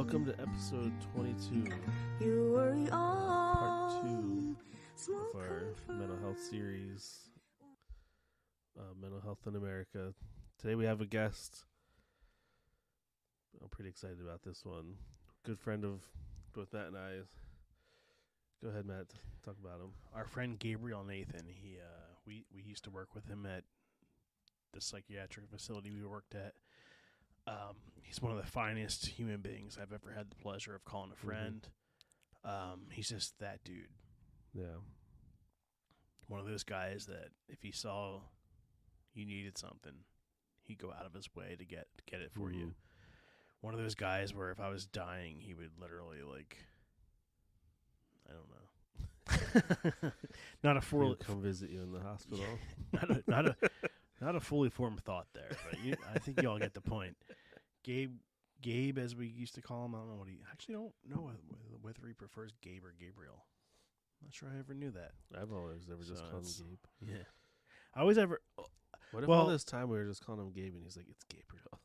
Welcome to episode 22, You were young, part 2 of our mental health series, Mental Health in America. Today we have a guest. I'm pretty excited about this one. Good friend of both Matt and I. Go ahead, Matt. Talk about him. Our friend Gabriel Nathan. We used to work with him at the psychiatric facility we worked at. He's one of the finest human beings I've ever had the pleasure of calling a friend. He's just that dude. Yeah. One of those guys that if he saw you needed something, he'd go out of his way to get it for you. One of those guys where if I was dying, he would literally I don't know. Not a full come visit you in the hospital. Not a fully formed thought there, but I think you all get the point. Gabe, as we used to call him, I don't know what I actually don't know whether he prefers Gabe or Gabriel. I'm not sure I ever knew that. I've always never just called him Gabe. Yeah. I always ever. What if all this time we were just calling him Gabe and he's like, it's Gabriel?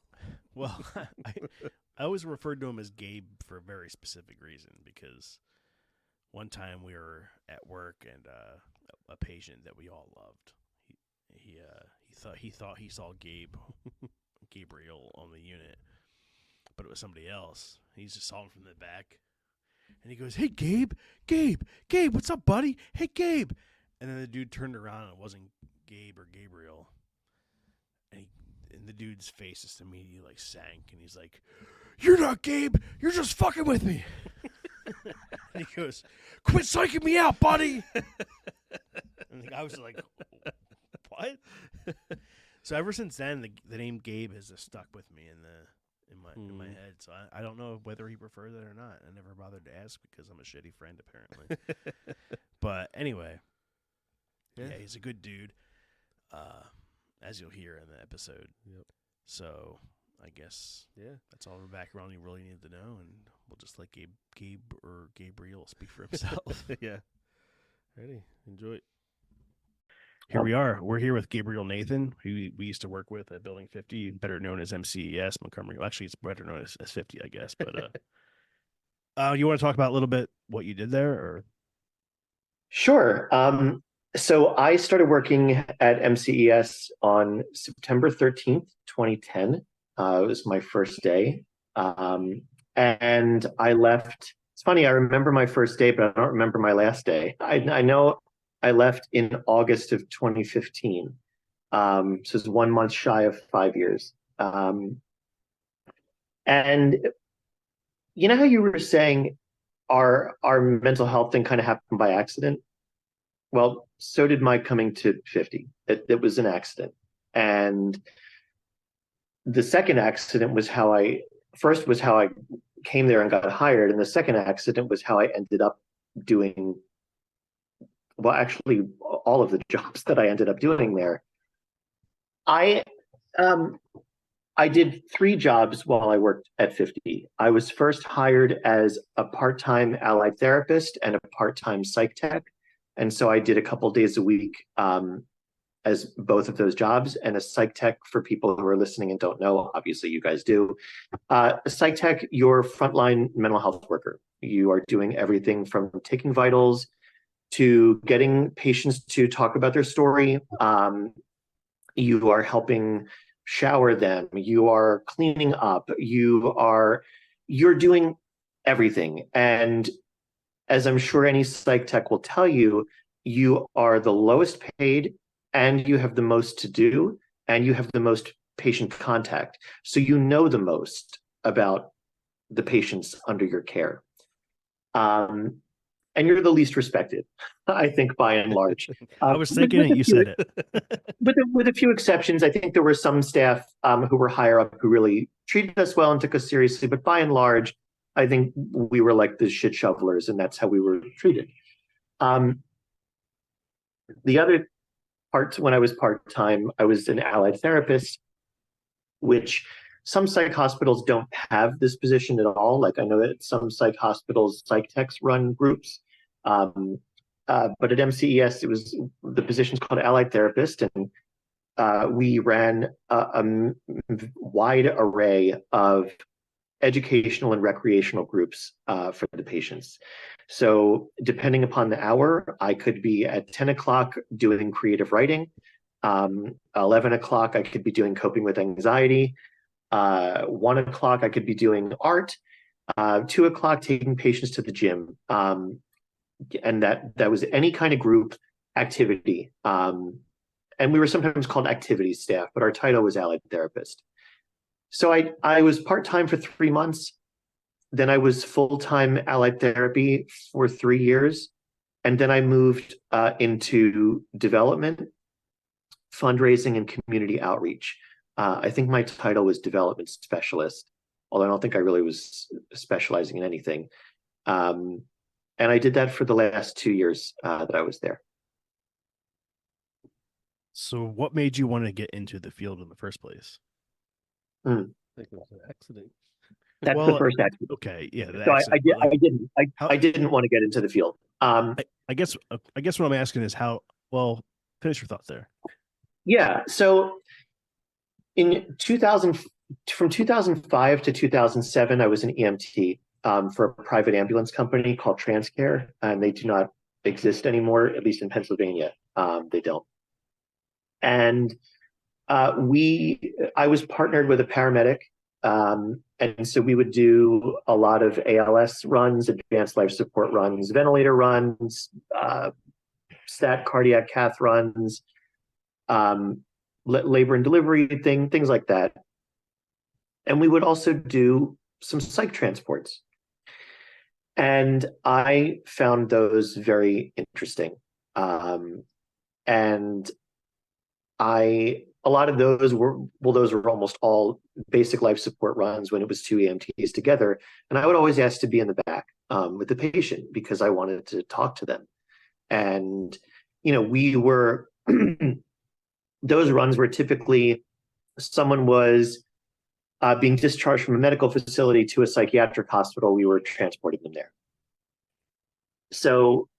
Well, I always referred to him as Gabe for a very specific reason, because one time we were at work and a patient that we all loved, he thought he saw Gabriel on the unit, but it was somebody else. He just saw him from the back, and he goes, "Hey, Gabe, what's up, buddy? Hey, Gabe." And then the dude turned around and it wasn't Gabe or Gabriel, and the dude's face just immediately sank, and he's like, "You're not Gabe. You're just fucking with me." And he goes, "Quit psyching me out, buddy." And I was like, "What?" So ever since then, the name Gabe has just stuck with me in my head. So I don't know whether he prefers it or not. I never bothered to ask because I'm a shitty friend, apparently. But anyway, yeah, he's a good dude, as you'll hear in the episode. Yep. So I guess that's all the background you really need to know, and we'll just let Gabe or Gabriel speak for himself. Yeah. Ready? Enjoy it. Here we are. We're here with Gabriel Nathan, who we used to work with at Building 50, better known as MCES, Montgomery. Well, actually, it's better known as 50, I guess. But you want to talk about a little bit what you did there? Or? Sure. So I started working at MCES on September 13th, 2010. It was my first day. And I left. It's funny, I remember my first day, but I don't remember my last day. I know I left in August of 2015. So it's 1 month shy of 5 years. And you know how you were saying our mental health thing kind of happened by accident? Well, so did my coming to 50. It was an accident. And the second accident was how I came there and got hired. And the second accident was how I ended up doing, well, actually, all of the jobs that I ended up doing there. I did 3 jobs while I worked at 50. I was first hired as a part-time allied therapist and a part-time psych tech. And so I did a couple days a week as both of those jobs. And a psych tech, for people who are listening and don't know, obviously you guys do. A psych tech, you're frontline mental health worker. You are doing everything from taking vitals to getting patients to talk about their story. You are helping shower them. You are cleaning up. You're doing everything. And as I'm sure any psych tech will tell you, you are the lowest paid, and you have the most to do, and you have the most patient contact. So you know the most about the patients under your care. And you're the least respected, I think, by and large. I was thinking it, you said it. With a few exceptions, I think there were some staff who were higher up who really treated us well and took us seriously. But by and large, I think we were like the shit shovelers, and that's how we were treated. The other part, when I was part-time, I was an allied therapist, which some psych hospitals don't have this position at all. Like, I know that some psych hospitals, psych techs run groups. But at MCES, the position's called allied therapist, and we ran a wide array of educational and recreational groups for the patients. So depending upon the hour, I could be at 10 o'clock doing creative writing. 11 o'clock, I could be doing coping with anxiety. 1 o'clock, I could be doing art. 2 o'clock, taking patients to the gym. And that was any kind of group activity. And we were sometimes called activities staff, but our title was allied therapist. So I was part-time for 3 months. Then I was full-time allied therapy for 3 years. And then I moved into development, fundraising, and community outreach. I think my title was development specialist, although I don't think I really was specializing in anything. And I did that for the last 2 years that I was there. So what made you want to get into the field in the first place? I think it was an accident. That's the first accident. Okay, yeah. So I didn't want to get into the field. I guess what I'm asking is how. Well, finish your thoughts there. Yeah. So in 2000, from 2005 to 2007, I was an EMT for a private ambulance company called TransCare, and they do not exist anymore, at least in Pennsylvania. They don't. And I was partnered with a paramedic. And so we would do a lot of ALS runs, advanced life support runs, ventilator runs, stat cardiac cath runs, labor and delivery things like that. And we would also do some psych transports. And I found those very interesting. And a lot of those were almost all basic life support runs when it was 2 EMTs together. And I would always ask to be in the back with the patient because I wanted to talk to them. And, we were, those runs were typically someone was being discharged from a medical facility to a psychiatric hospital. We were transporting them there. So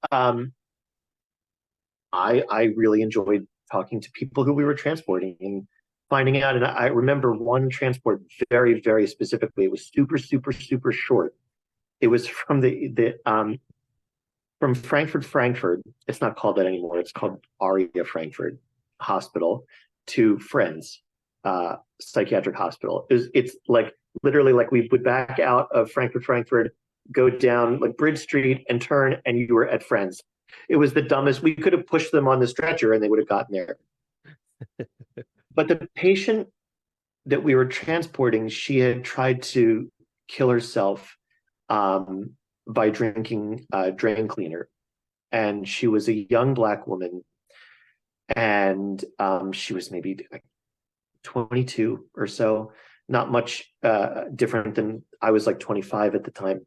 I really enjoyed talking to people who we were transporting and finding out. And I remember one transport very, very specifically. It was super, super, super short. It was from from Frankfurt. It's not called that anymore. It's called Aria Frankfurt Hospital to Friends Psychiatric Hospital. It's like literally like we would back out of Frankfurt, go down like Bridge Street and turn, and you were at Friends. It was the dumbest. We could have pushed them on the stretcher and they would have gotten there. But the patient that we were transporting, she had tried to kill herself by drinking drain cleaner. And she was a young Black woman. And she was maybe like 22 or so, not much different than I was like 25 at the time.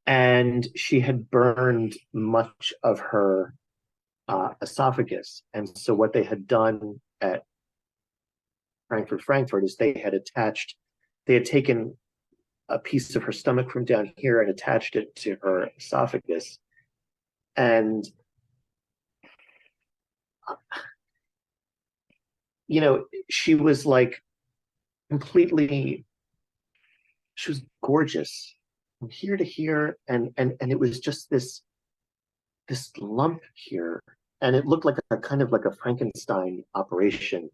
And she had burned much of her esophagus. And so what they had done at Frankfurt is they had taken a piece of her stomach from down here and attached it to her esophagus. And, she was like she was gorgeous from here to here. And it was just this lump here. And it looked like a kind of like a Frankenstein operation.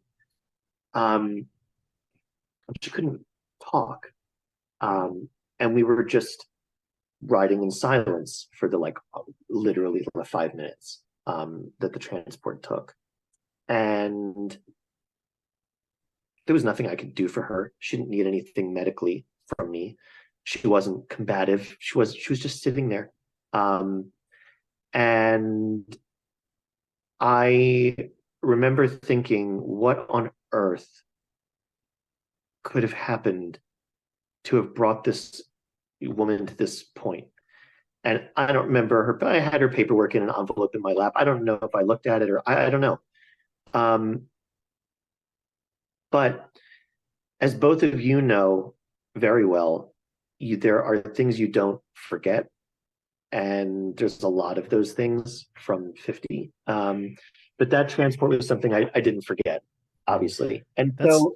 She couldn't talk. And we were just riding in silence for literally the 5 minutes that the transport took. And there was nothing I could do for her. She didn't need anything medically from me. She wasn't combative. She was just sitting there. And I remember thinking, what on earth could have happened to have brought this woman to this point? And I don't remember her, but I had her paperwork in an envelope in my lap. I don't know if I looked at it or I don't know. But as both of you know very well, there are things you don't forget. And there's a lot of those things from 50. But that transport was something I didn't forget, obviously. And so,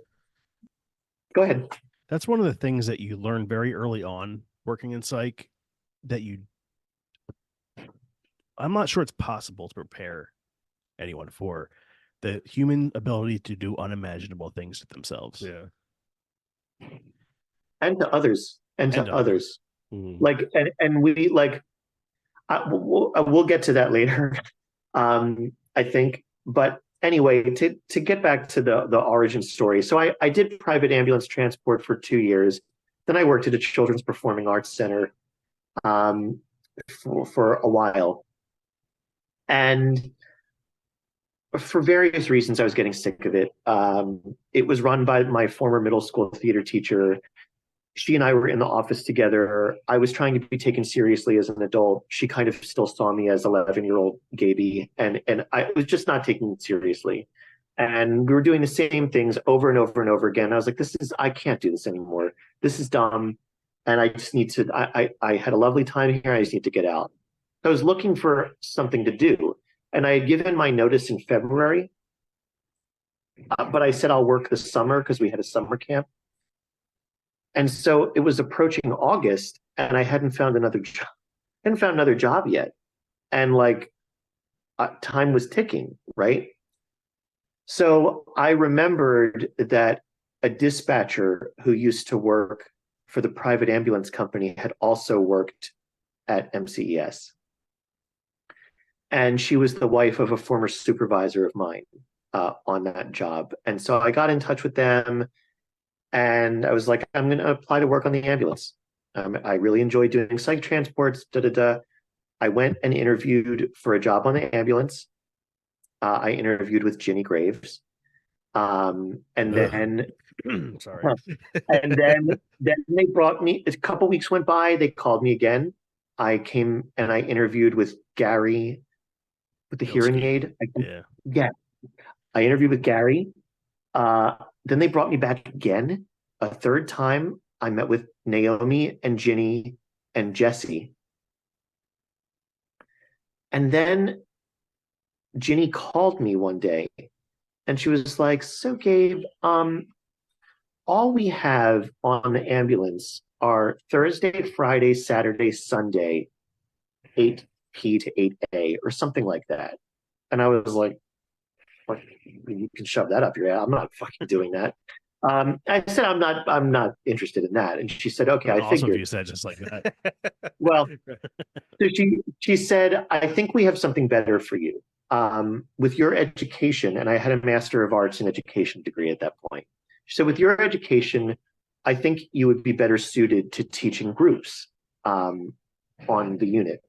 go ahead. That's one of the things that you learn very early on working in psych that I'm not sure it's possible to prepare anyone for the human ability to do unimaginable things to themselves. Yeah. And to others. And to others. Mm-hmm. Like, and we like, we'll get to that later. I think, but anyway, to get back to the origin story. So I did private ambulance transport for 2 years. Then I worked at a children's performing arts center for a while. And for various reasons, I was getting sick of it. It was run by my former middle school theater teacher. She and I were in the office together. I was trying to be taken seriously as an adult. She kind of still saw me as 11-year-old Gaby, and I was just not taking it seriously. And we were doing the same things over and over and over again. I was like, I can't do this anymore. This is dumb. And I just need to, I had a lovely time here. I just need to get out. I was looking for something to do. And I had given my notice in February, but I said I'll work the summer because we had a summer camp. And so it was approaching August, and I hadn't found another job yet. And like time was ticking, right? So I remembered that a dispatcher who used to work for the private ambulance company had also worked at MCES. And she was the wife of a former supervisor of mine on that job. And so I got in touch with them, and I was like, I'm going to apply to work on the ambulance. I really enjoy doing psych transports, I went and interviewed for a job on the ambulance. I interviewed with Ginny Graves. And then, sorry. and then they brought me, a couple weeks went by, they called me again. I came and I interviewed with Gary with the hearing aid. Yeah. I interviewed with Gary. Then they brought me back again a third time. I met with Naomi and Ginny and Jesse. And then Ginny called me one day and she was like, so Gabe, all we have on the ambulance are Thursday, Friday, Saturday, Sunday, 8P to 8A or something like that. And I was like, you can shove that up your ass. I'm not fucking doing that. I said, I'm not interested in that. And she said, okay, I awesome figured. You said just like that. Well, so she said, I think we have something better for you. With your education, and I had a Master of Arts in Education degree at that point. She said, with your education, I think you would be better suited to teaching groups on the unit,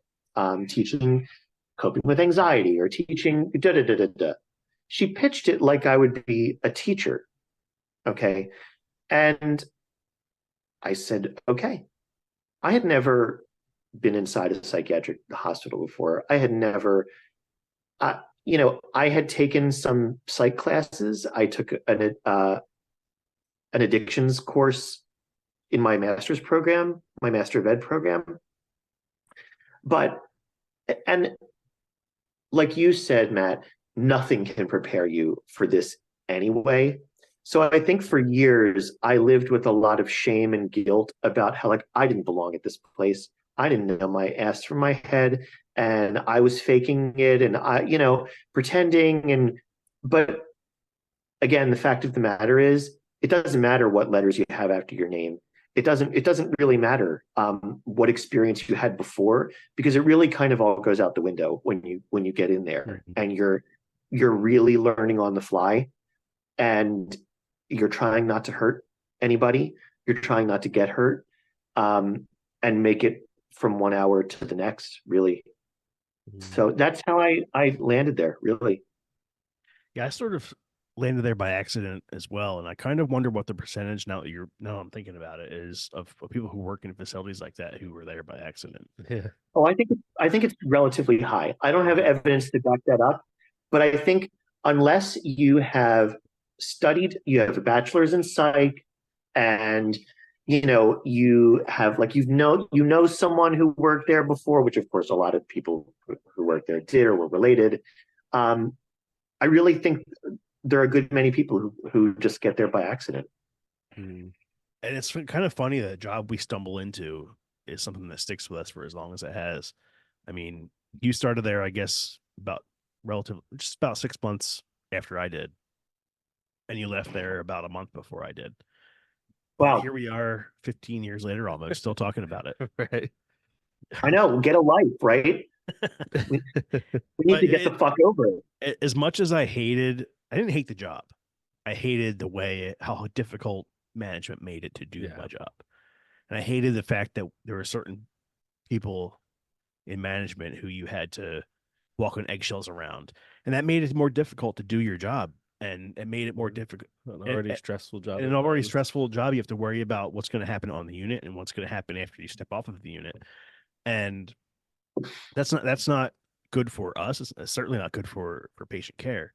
teaching coping with anxiety or teaching da-da-da-da-da. She pitched it like I would be a teacher. Okay. And I said, okay. I had never been inside a psychiatric hospital before. I had never, I had taken some psych classes. I took an addictions course in my master's program, my Master of Ed program. But, and like you said, Matt, nothing can prepare you for this anyway. So I think for years, I lived with a lot of shame and guilt about how like I didn't belong at this place. I didn't know my ass from my head, and I was faking it and pretending. But again, the fact of the matter is, it doesn't matter what letters you have after your name. It doesn't really matter what experience you had before, because it really kind of all goes out the window when you get in there. Mm-hmm. And you're really learning on the fly, and you're trying not to hurt anybody. You're trying not to get hurt, and make it from 1 hour to the next, really. Mm-hmm. So that's how I landed there, really. Yeah, I sort of landed there by accident as well, and I kind of wonder what the percentage, now I'm thinking about it, is of people who work in facilities like that who were there by accident. Yeah. Oh, I think it's relatively high. I don't have evidence to back that up, but I think unless you have studied, you have a bachelor's in psych, and you have like someone who worked there before, which of course a lot of people who worked there did or were related. I really think there are a good many people who just get there by accident. And And it's kind of funny that job we stumble into is something that sticks with us for as long as it has. I mean, you started there, I guess, just about 6 months after I did, and you left there about a month before I did. But Wow. here we are 15 years later, almost still talking about it. Right. I know. Get a life, right? We need to get the fuck over it. As much as I didn't hate the job. I hated the way how difficult management made it to do my job. And I hated the fact that there were certain people in management who you had to walk on eggshells around. And that made it more difficult to do your job. And it made it more difficult. An already stressful job. And an already stressful job, you have to worry about what's going to happen on the unit and what's going to happen after you step off of the unit. And that's not good for us. It's certainly not good for patient care.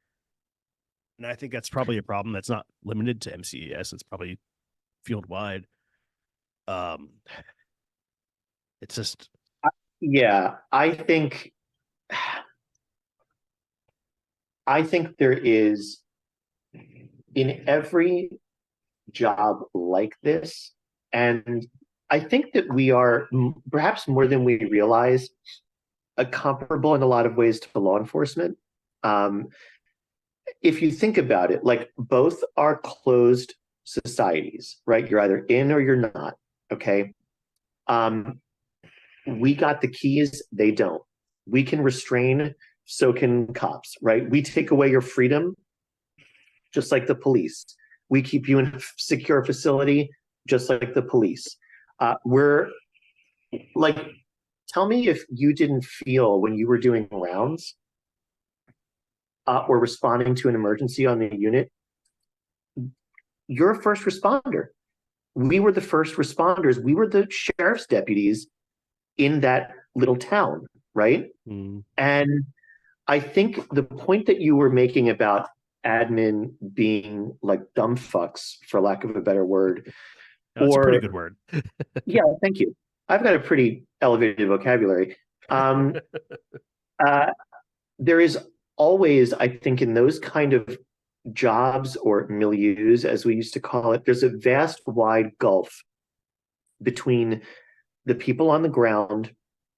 And I think that's probably a problem that's not limited to MCES. It's probably field wide. It's just, yeah, I think there is, in every job like this, and I think that we are perhaps more than we realize comparable in a lot of ways to law enforcement. If you think about it, like both are closed societies, right? You're either in or you're not. Okay. We got the keys, they don't. We can restrain, so can cops, right? We take away your freedom, just like the police. We keep you in a secure facility, just like the police. We're like, tell me if you didn't feel when you were doing rounds or responding to an emergency on the unit, you're a first responder. We were the first responders. We were the sheriff's deputies in that little town, right? Mm. And I think the point that you were making about admin being like dumb fucks, for lack of a better word. That's a pretty good word. Yeah, thank you. I've got a pretty elevated vocabulary. There is always, I think, in those kind of jobs or milieus, as we used to call it, there's a vast, wide gulf between the people on the ground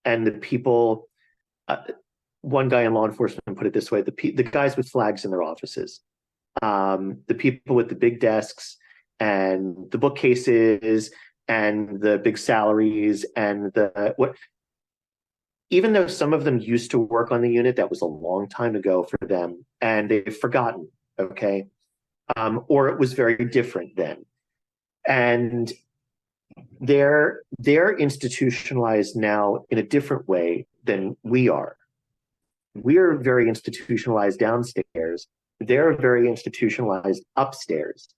and the people. One guy in law enforcement put it this way: the guys with flags in their offices, the people with the big desks and the bookcases and the big salaries and the what. Even though some of them used to work on the unit, that was a long time ago for them, and they've forgotten. Okay, or it was very different then, and they're institutionalized now in a different way than we are. We're very institutionalized downstairs. They're very institutionalized upstairs.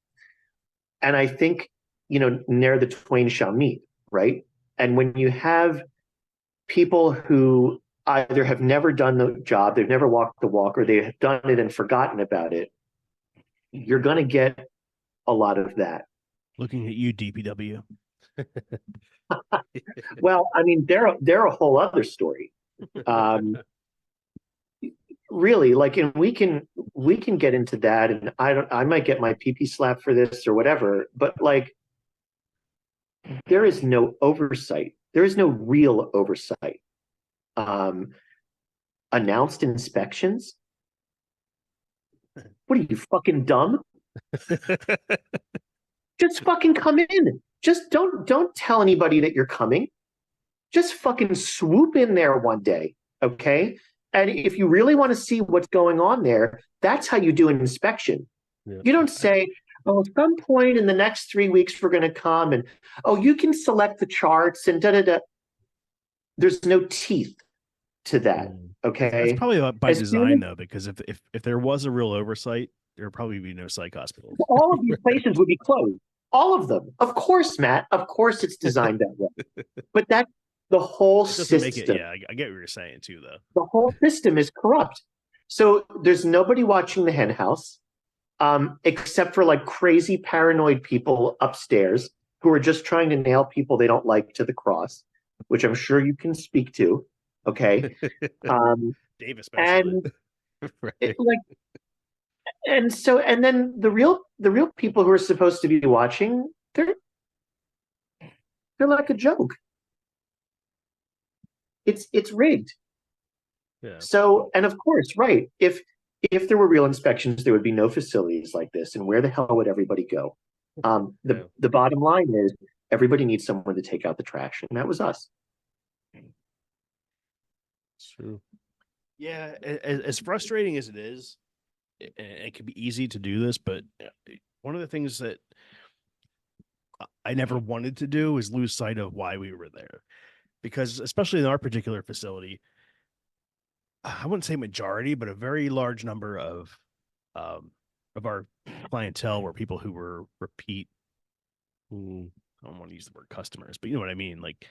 And I think, ne'er the twain shall meet, right? And when you have people who either have never done the job, they've never walked the walk, or they have done it and forgotten about it, you're going to get a lot of that. Looking at you, DPW. Well, I mean, they're a whole other story. Really, like, and we can get into that, and I might get my pee slapped for this or whatever, but like, there is no oversight. There is no real oversight. Announced inspections? What are you, fucking dumb? Just fucking come in. Just don't tell anybody that you're coming. Just fucking swoop in there one day, okay? And if you really want to see what's going on there, that's how you do an inspection. Yeah. You don't say, oh, at some point in the next 3 weeks, we're going to come and, oh, you can select the charts and da-da-da. There's no teeth to that, okay? That's probably by design, though, because if there was a real oversight, there would probably be no psych hospitals. All of these places would be closed. All of them. Of course, Matt. Of course it's designed that way. But that's the whole system. I get what you're saying, too, though. The whole system is corrupt. So there's nobody watching the hen house, except for like crazy paranoid people upstairs who are just trying to nail people they don't like to the cross, which I'm sure you can speak to. Okay. Dave especially. And right. And then the real people who are supposed to be watching, They're like a joke. It's rigged. Yeah. So, and of course, right, if there were real inspections, there would be no facilities like this, and where the hell would everybody go? The bottom line is everybody needs someone to take out the trash, and that was us. It's true. Yeah, as frustrating as it is, it can be easy to do this, but one of the things that I never wanted to do is lose sight of why we were there, because especially in our particular facility, I wouldn't say majority, but a very large number of our clientele were people who were repeat. I don't want to use the word customers, but you know what I mean. Like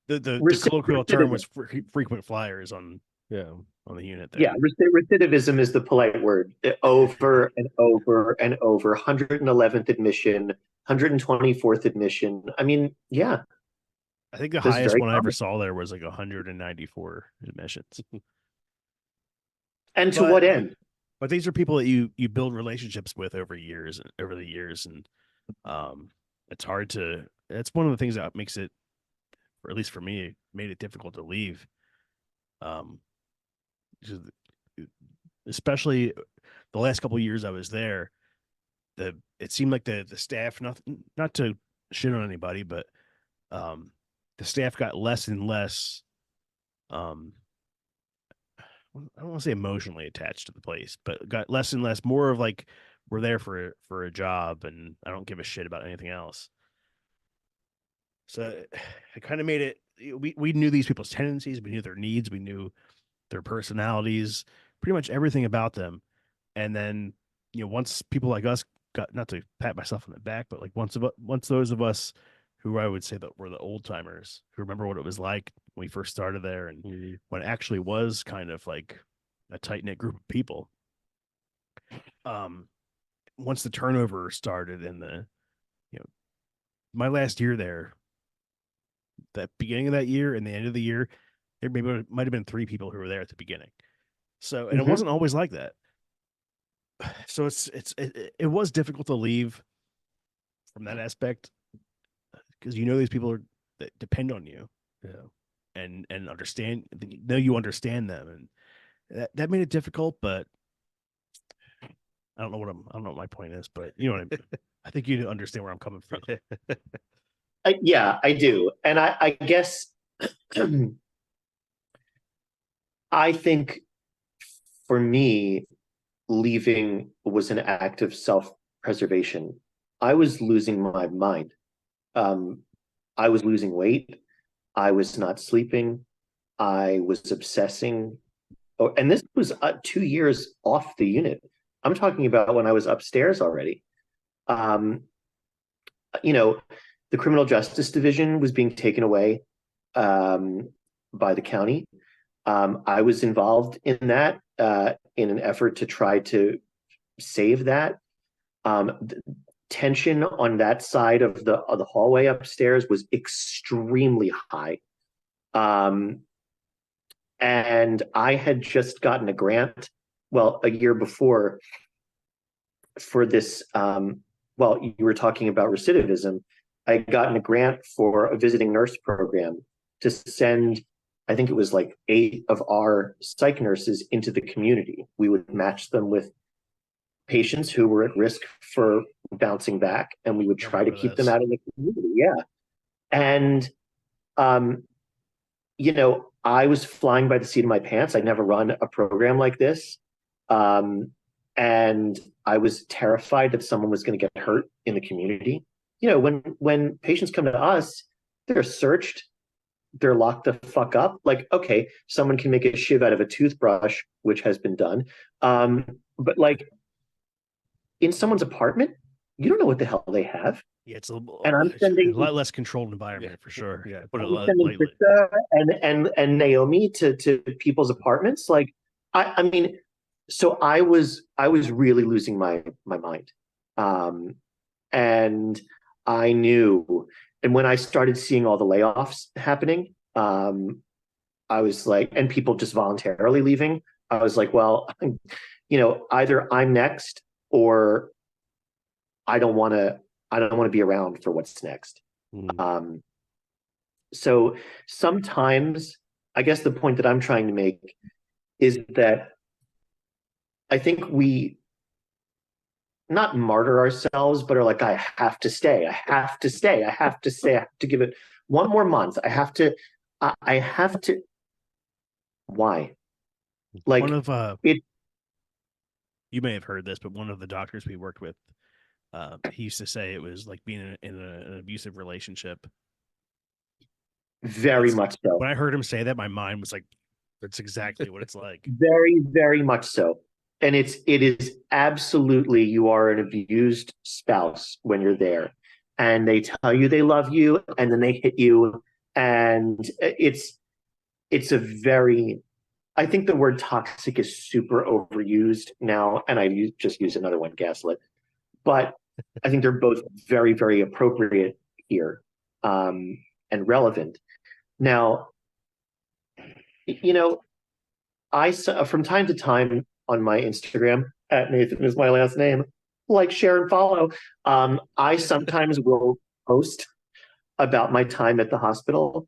the colloquial term was frequent flyers on the unit there. Yeah, recidivism is the polite word. Over and over and over. 111th admission, 124th admission. I mean, yeah. I think the highest one I ever saw there was like 194 admissions. And to what end? But these are people that you build relationships with over the years, and it's hard to. That's one of the things that makes it, or at least for me, made it difficult to leave. Especially the last couple of years I was there, it seemed like the staff, not to shit on anybody, but the staff got less and less. I don't want to say emotionally attached to the place, but got less and less, more of like, we're there for a job and I don't give a shit about anything else. So it kind of made it, we knew these people's tendencies, we knew their needs, we knew their personalities, pretty much everything about them. And then, once people like us got, not to pat myself on the back, but like once those of us who I would say that were the old timers who remember what it was like when we first started there and when it actually was kind of like a tight knit group of people. Once the turnover started and my last year there, that beginning of that year and the end of the year, there might have been 3 people who were there at the beginning. So, and it wasn't always like that. So it was difficult to leave from that aspect, because these people that depend on you, and understand, you understand them, and that made it difficult. But I don't know what my point is, but you know what I mean. I think you understand where I'm coming from. Yeah, I do, and I guess I think for me, leaving was an act of self-preservation. I was losing my mind. I was losing weight. I was not sleeping. I was obsessing. Oh, and this was 2 years off the unit. I'm talking about when I was upstairs already. The criminal justice division was being taken away by the county. I was involved in that in an effort to try to save that. Tension on that side of the hallway upstairs was extremely high. And I had just gotten a grant, a year before, for this. You were talking about recidivism. I had gotten a grant for a visiting nurse program to send, I think it was like 8 of our psych nurses into the community. We would match them with patients who were at risk for bouncing back, and we would try to keep them out of the community. Yeah. And, I was flying by the seat of my pants. I'd never run a program like this. And I was terrified that someone was going to get hurt in the community. When patients come to us, they're searched, they're locked the fuck up. Like, okay, someone can make a shiv out of a toothbrush, which has been done. But like in someone's apartment, you don't know what the hell they have. Yeah, it's a lot less controlled environment for sure. Yeah, but and Naomi to people's apartments. Like, I mean, so I was really losing my mind, and I knew. And when I started seeing all the layoffs happening, I was like, and people just voluntarily leaving, I was like, well, either I'm next or I don't want to be around for what's next. So sometimes, I guess the point that I'm trying to make is that I think we not martyr ourselves, but are like, I have to stay, I have to stay, I have to stay, I have to give it one more month. I have to. Why? Like One of it. you may have heard this, but one of the doctors we worked with, he used to say it was like being in an abusive relationship. Very much so. When I heard him say that, my mind was like, that's exactly what it's like. Very, very much so. And it is absolutely, you are an abused spouse when you're there. And they tell you they love you, and then they hit you. And it's a very, I think the word toxic is super overused now. And just use another one, gaslit. But I think they're both very, very appropriate here, and relevant. Now, from time to time on my Instagram, at Nathan is my last name, like, share, and follow. I sometimes will post about my time at the hospital.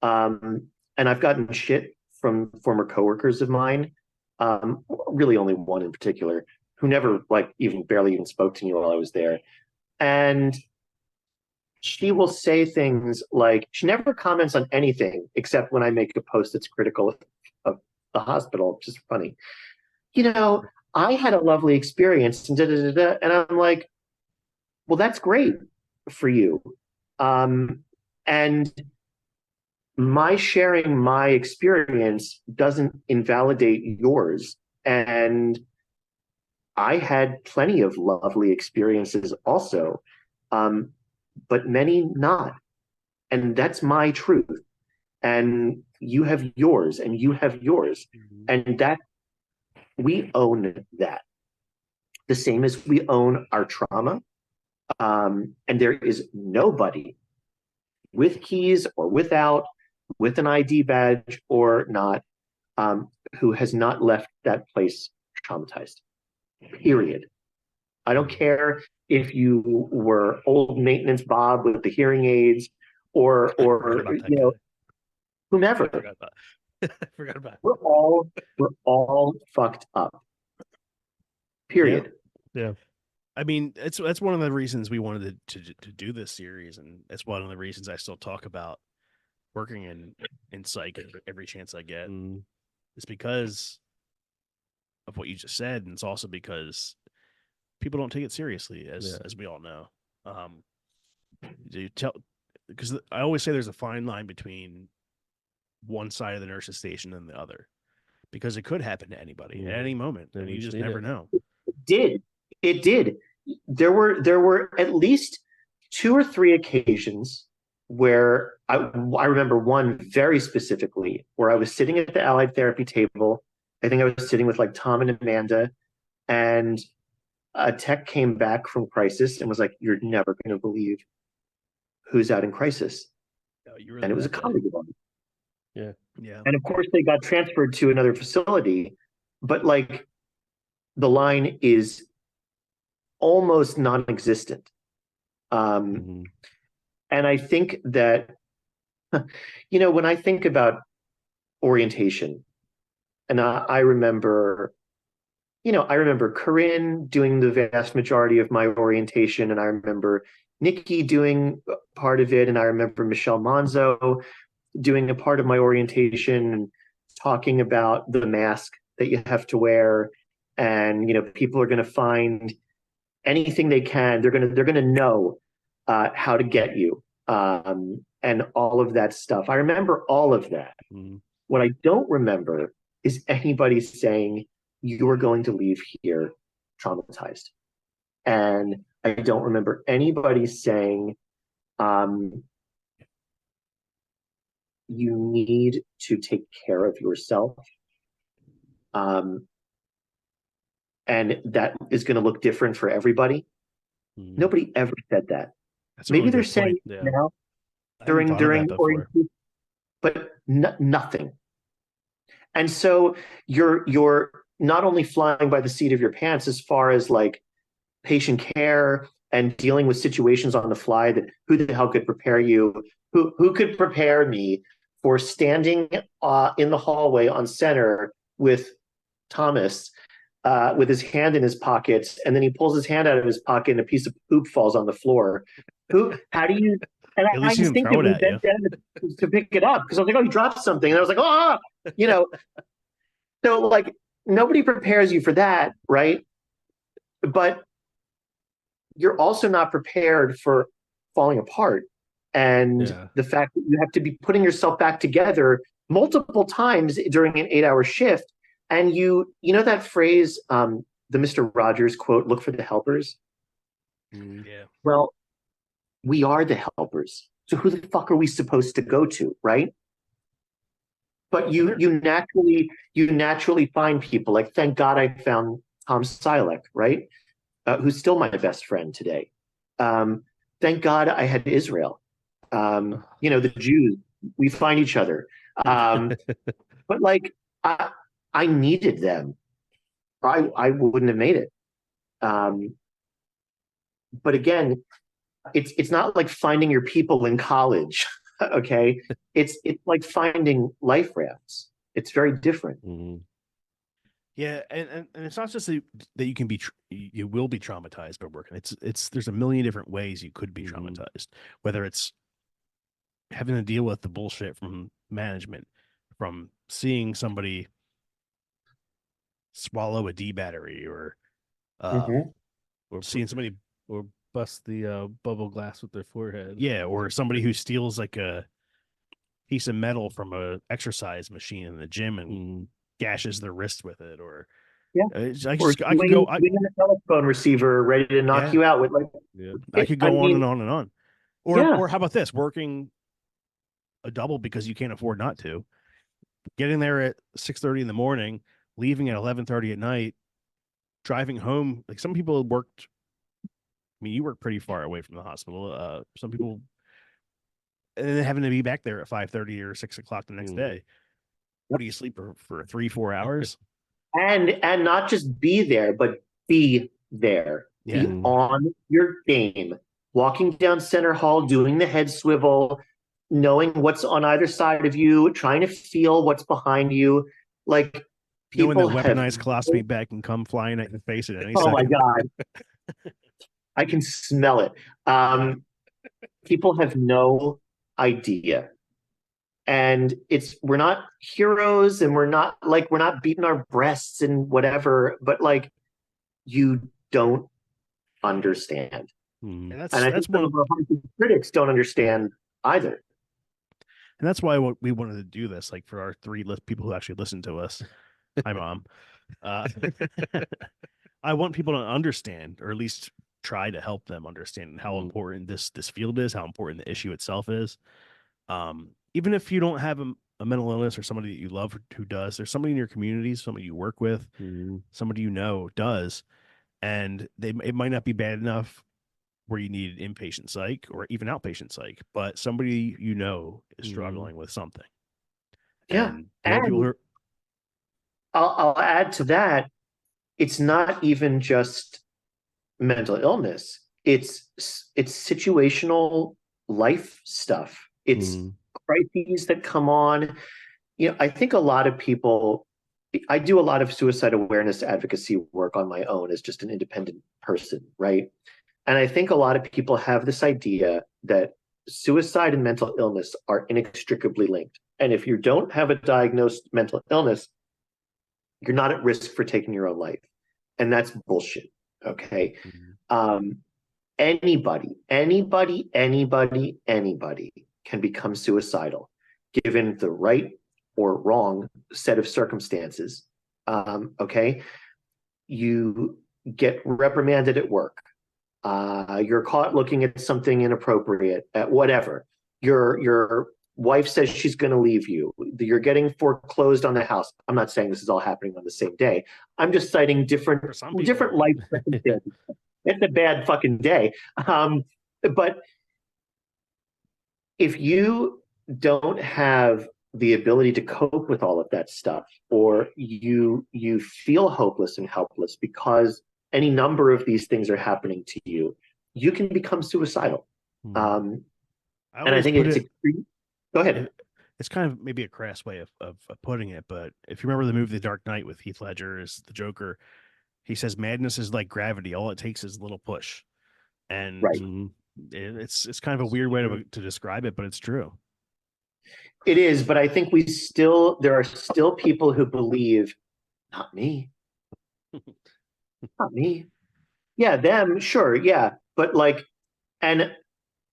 And I've gotten shit from former coworkers of mine, really only one in particular, who never barely even spoke to me while I was there. And she will say things like, she never comments on anything except when I make a post that's critical of the hospital, which is funny. I had a lovely experience, and and I'm like, well, that's great for you. And my sharing my experience doesn't invalidate yours. And I had plenty of lovely experiences also, but many not. And that's my truth. And you have yours, and you have yours. And that we own that. The same as we own our trauma. And there is nobody, with keys or without, with an ID badge or not, who has not left that place traumatized. Period. I don't care if you were old maintenance Bob with the hearing aids, or whomever. I forgot about it. We're all fucked up. Period. Yeah. I mean, that's one of the reasons we wanted to do this series, and that's one of the reasons I still talk about working in psych every chance I get. It's because of what you just said, and it's also because people don't take it seriously, as we all know. Because I always say there's a fine line between one side of the nurse's station and the other, because it could happen to anybody at any moment, and you just never know. It did. There were at least 2 or 3 occasions where I remember one very specifically, where I was sitting at the allied therapy table. I think I was sitting with like Tom and Amanda, and a tech came back from crisis and was like, "You're never going to believe who's out in crisis." And it was a colleague of mine. Yeah. And of course they got transferred to another facility, but like, the line is almost non-existent. And I think that, when I think about orientation, and I remember Corinne doing the vast majority of my orientation, and I remember Nikki doing part of it, and I remember Michelle Monzo doing a part of my orientation, and talking about the mask that you have to wear. And people are going to find anything they can. They're going to know how to get you, and all of that stuff. I remember all of that. What I don't remember is anybody saying, "You're going to leave here traumatized." And I don't remember anybody saying, "You need to take care of yourself." And that is going to look different for everybody. Nobody ever said that. Maybe they're saying now during orientation, but nothing. And so you're not only flying by the seat of your pants as far as like patient care and dealing with situations on the fly that who the hell could prepare you who could prepare me for standing in the hallway on center with Thomas with his hand in his pockets, and then he pulls his hand out of his pocket and a piece of poop falls on the floor. How do you? And At least I he didn't throw it instinctively at you. bent down to pick it up because I was like, oh, he dropped something. And I was like, oh, you know. So like nobody prepares you for that, right? But you're also not prepared for falling apart and the fact that you have to be putting yourself back together multiple times during an 8-hour shift. And you know that phrase, the Mr. Rogers quote, look for the helpers. Yeah. Well, we are the helpers. So who the fuck are we supposed to go to, right? But you naturally find people. Like, thank God I found Tom Silek, right? Who's still my best friend today. Thank God I had Israel. The Jews, we find each other. But like, I needed them. I wouldn't have made it. But again, it's not like finding your people in college. Okay, it's like finding life rafts. It's very different. Mm-hmm. Yeah, and it's not just that you can be you will be traumatized by working. It's there's a million different ways you could be traumatized. Whether it's having to deal with the bullshit from management, from seeing somebody swallow a D battery, or Or seeing somebody or bust the bubble glass with their forehead. Yeah, or somebody who steals like a piece of metal from a exercise machine in the gym and gashes their wrist with it, or I could go a telephone receiver ready to knock you out with like. I could go on and on and on. Or how about this? Working a double because you can't afford not to. Getting there at 6:30 in the morning, leaving at 11:30 at night, driving home. Like some people worked. I mean, you work pretty far away from the hospital. Some people, and then having to be back there at 5:30 or 6 o'clock the next day. What do you sleep for 3-4 hours? And not just be there, but be there. Yeah. Be on your game. Walking down center hall, doing the head swivel, knowing what's on either side of you, trying to feel what's behind you. Like people knowing that weaponized colostomy bag can come flying at your face at any second. Oh my God. I can smell it. People have no idea. And we're not heroes and we're not beating our breasts and whatever, but like you don't understand. And I think some of our critics don't understand either. And that's why we wanted to do this, like for our 3 people who actually listen to us. Hi, Mom. I want people to understand, or at least try to help them understand how important this field is, how important the issue itself is. Even if you don't have a mental illness or somebody that you love who does, there's somebody in your community, somebody you work with, somebody you know does, and it might not be bad enough where you need inpatient psych or even outpatient psych, but somebody you know is struggling with something. Yeah, and people who I'll add to that. It's not even just mental illness. It's situational life stuff. It's crises that come on. I think a lot of people, I do a lot of suicide awareness advocacy work on my own as just an independent person, right? And I think a lot of people have this idea that suicide and mental illness are inextricably linked. And if you don't have a diagnosed mental illness, you're not at risk for taking your own life. And that's bullshit. Okay. Anybody can become suicidal given the right or wrong set of circumstances. Okay. You get reprimanded at work. You're caught looking at something inappropriate at whatever. Your wife says she's going to leave you. You're getting foreclosed on the house. I'm not saying this is all happening on the same day. I'm just citing different life circumstances. It's a bad fucking day. But if you don't have the ability to cope with all of that stuff, or you feel hopeless and helpless because any number of these things are happening to you, you can become suicidal. I And I always think put it's it. go ahead. It's kind of maybe a crass way of putting it, but if you remember the movie The Dark Knight with Heath Ledger as the Joker, he says madness is like gravity. All it takes is a little push, and Right. it's kind of a weird way to describe it, but it's true. It is, but I think there are still people who believe, not me, not me. Yeah, them, sure, yeah. But like, and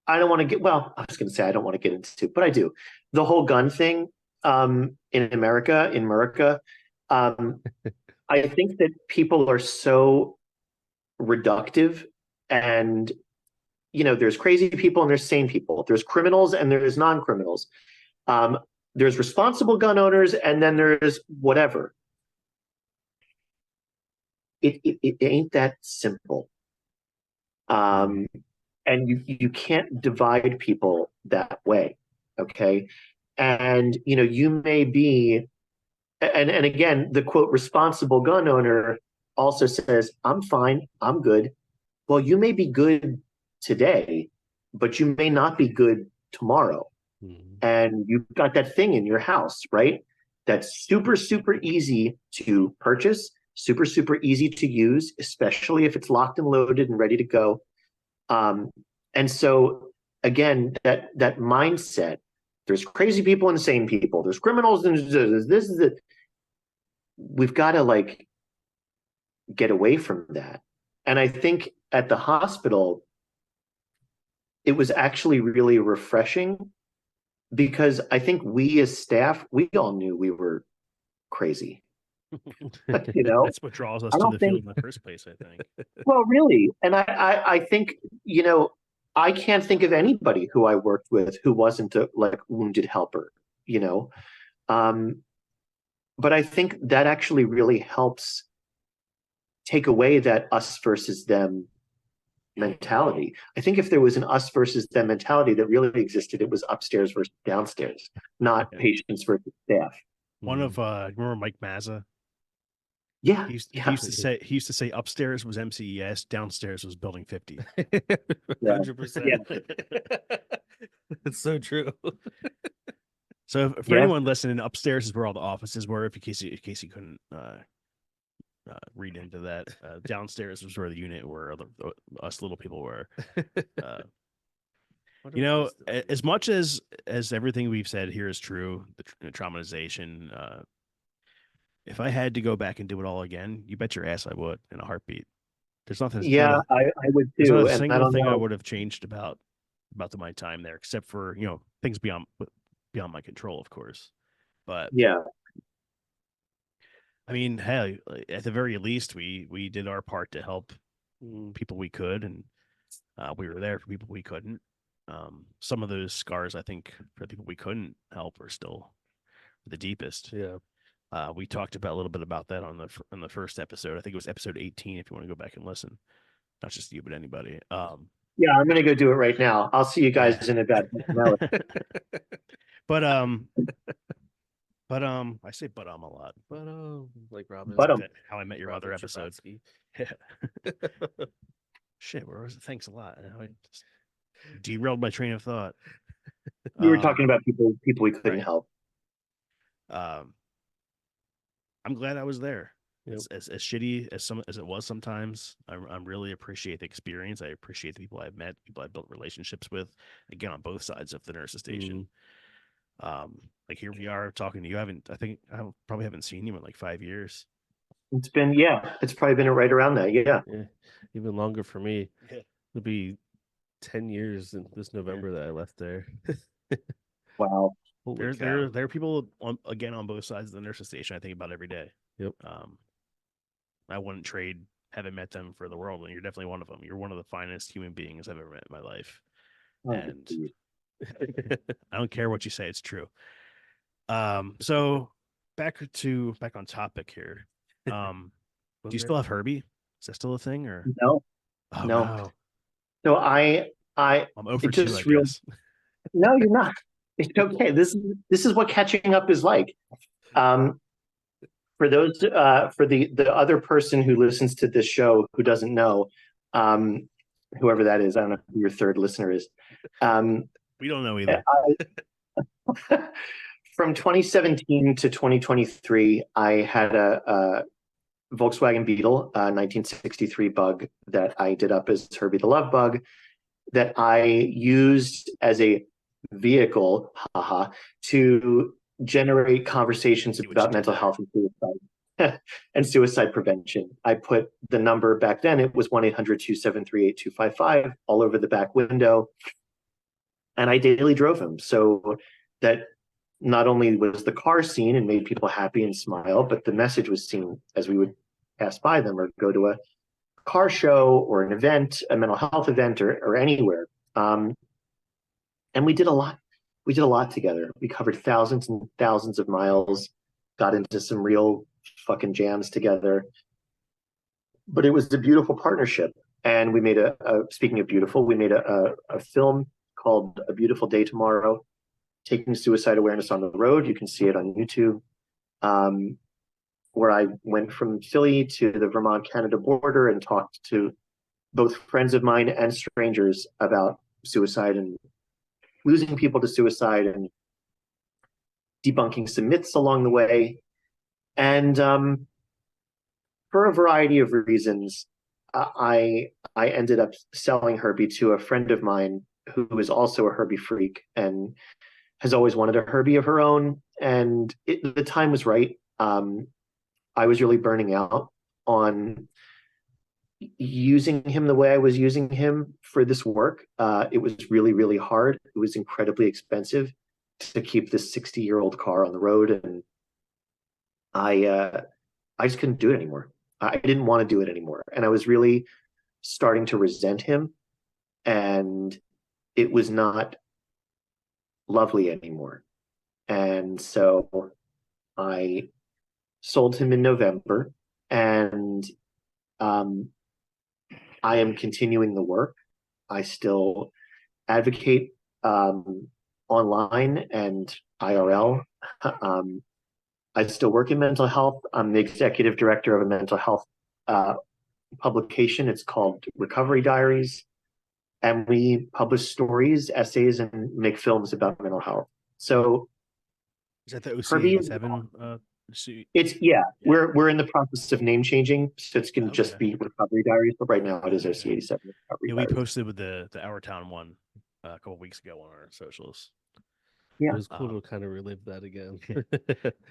I don't want to I was going to say I don't want to get into, but I do. The whole gun thing in America, um, I think that people are so reductive, and there's crazy people and there's sane people. There's criminals and there's non-criminals. Um, there's responsible gun owners, and then there's whatever. It ain't that simple. And you can't divide people that way. Okay. And you may be, and again, the quote responsible gun owner also says, I'm fine, I'm good. Well, you may be good today, but you may not be good tomorrow. And you've got that thing in your house, right? That's super, super easy to purchase, super, super easy to use, especially if it's locked and loaded and ready to go. And so again, that mindset, there's crazy people and sane people, there's criminals, and this is it. We've got to like get away from that. And I think at the hospital, it was actually really refreshing, because I think we as staff, we all knew we were crazy. That's what draws us to the field in the first place, I think. Well, really. And I think, I can't think of anybody who I worked with who wasn't a like wounded helper, but I think that actually really helps take away that us versus them mentality. I think if there was an us versus them mentality that really existed, it was upstairs versus downstairs, not patients versus staff. One of remember Mike Mazza? Yeah. He used to say upstairs was MCES, downstairs was Building 50. 100%. It's so true. So for anyone listening, upstairs is where all the offices were. In case you couldn't read into that, downstairs was where the unit were, us little people were. As much as everything we've said here is true, the traumatization. If I had to go back and do it all again, you bet your ass I would, in a heartbeat. There's nothing. Yeah, I would too. There's not a single thing I would have changed about my time there, except for things beyond my control, of course. But yeah, I mean, hell, at the very least, we did our part to help people we could, and we were there for people we couldn't. Some of those scars, I think, for the people we couldn't help, are still the deepest. Yeah. We talked about a little bit about that on the first episode. I think it was episode 18. If you want to go back and listen, not just you, but anybody. Yeah, I'm gonna go do it right now. I'll see you guys in about an hour. But I say a lot. But like Robin, But How I Met Your Mother episode. Shit, where was it? Thanks a lot. I just derailed my train of thought. you were talking about people we couldn't help. I'm glad I was there. Yep. As shitty as it was sometimes, I'm really appreciate the experience. I appreciate the people I've met, people I've built relationships with, again, on both sides of the nurses station. Like here we are talking to you. I probably haven't seen you in like 5 years. It's probably been right around that. Yeah. Even longer for me. Yeah. It'll be 10 years in this November that I left there. Wow. There are people on both sides of the nurses station I think about every day. Yep. I wouldn't trade having met them for the world, and you're definitely one of them. You're one of the finest human beings I've ever met in my life. And I don't care what you say, it's true. So back on topic here. Do you still have Herbie? Is that still a thing, or no? Oh, no. So I'm over 2, I guess. No, you're not. It's okay. This is what catching up is like. For those for the other person who listens to this show who doesn't know, whoever that is, I don't know who your third listener is. We don't know either. From 2017 to 2023, I had a Volkswagen Beetle, a 1963 Bug that I did up as Herbie the Love Bug, that I used as a vehicle, to generate conversations about mental health and suicide and suicide prevention. I put the number back then, it was 1-800-273-8255 all over the back window. And I daily drove him so that not only was the car seen and made people happy and smile, but the message was seen as we would pass by them or go to a car show or an event, a mental health event, or anywhere. And we did a lot. We did a lot together. We covered thousands and thousands of miles, got into some real fucking jams together. But it was a beautiful partnership. And we made speaking of beautiful, we made a film called A Beautiful Day Tomorrow, taking suicide awareness on the road. You can see it on YouTube, where I went from Philly to the Vermont-Canada border and talked to both friends of mine and strangers about suicide and losing people to suicide and debunking some myths along the way. And for a variety of reasons, I ended up selling Herbie to a friend of mine who is also a Herbie freak and has always wanted a Herbie of her own. And the time was right. I was really burning out on using him the way I was using him for this work. It was really, really hard. It was incredibly expensive to keep this 60-year-old car on the road. And I just couldn't do it anymore. I didn't want to do it anymore. And I was really starting to resent him. And it was not lovely anymore. And so I sold him in November, and I am continuing the work. I still advocate online and IRL. I still work in mental health. I'm the executive director of a mental health publication. It's called Recovery Diaries. And we publish stories, essays, and make films about mental health. So is that the OC87? We're in the process of name changing, so it's going to just be Recovery Diaries, but right now it is OC87 Recovery Diaries. We posted with the Our Town one a couple of weeks ago on our socials. Yeah, it was cool to kind of relive that again.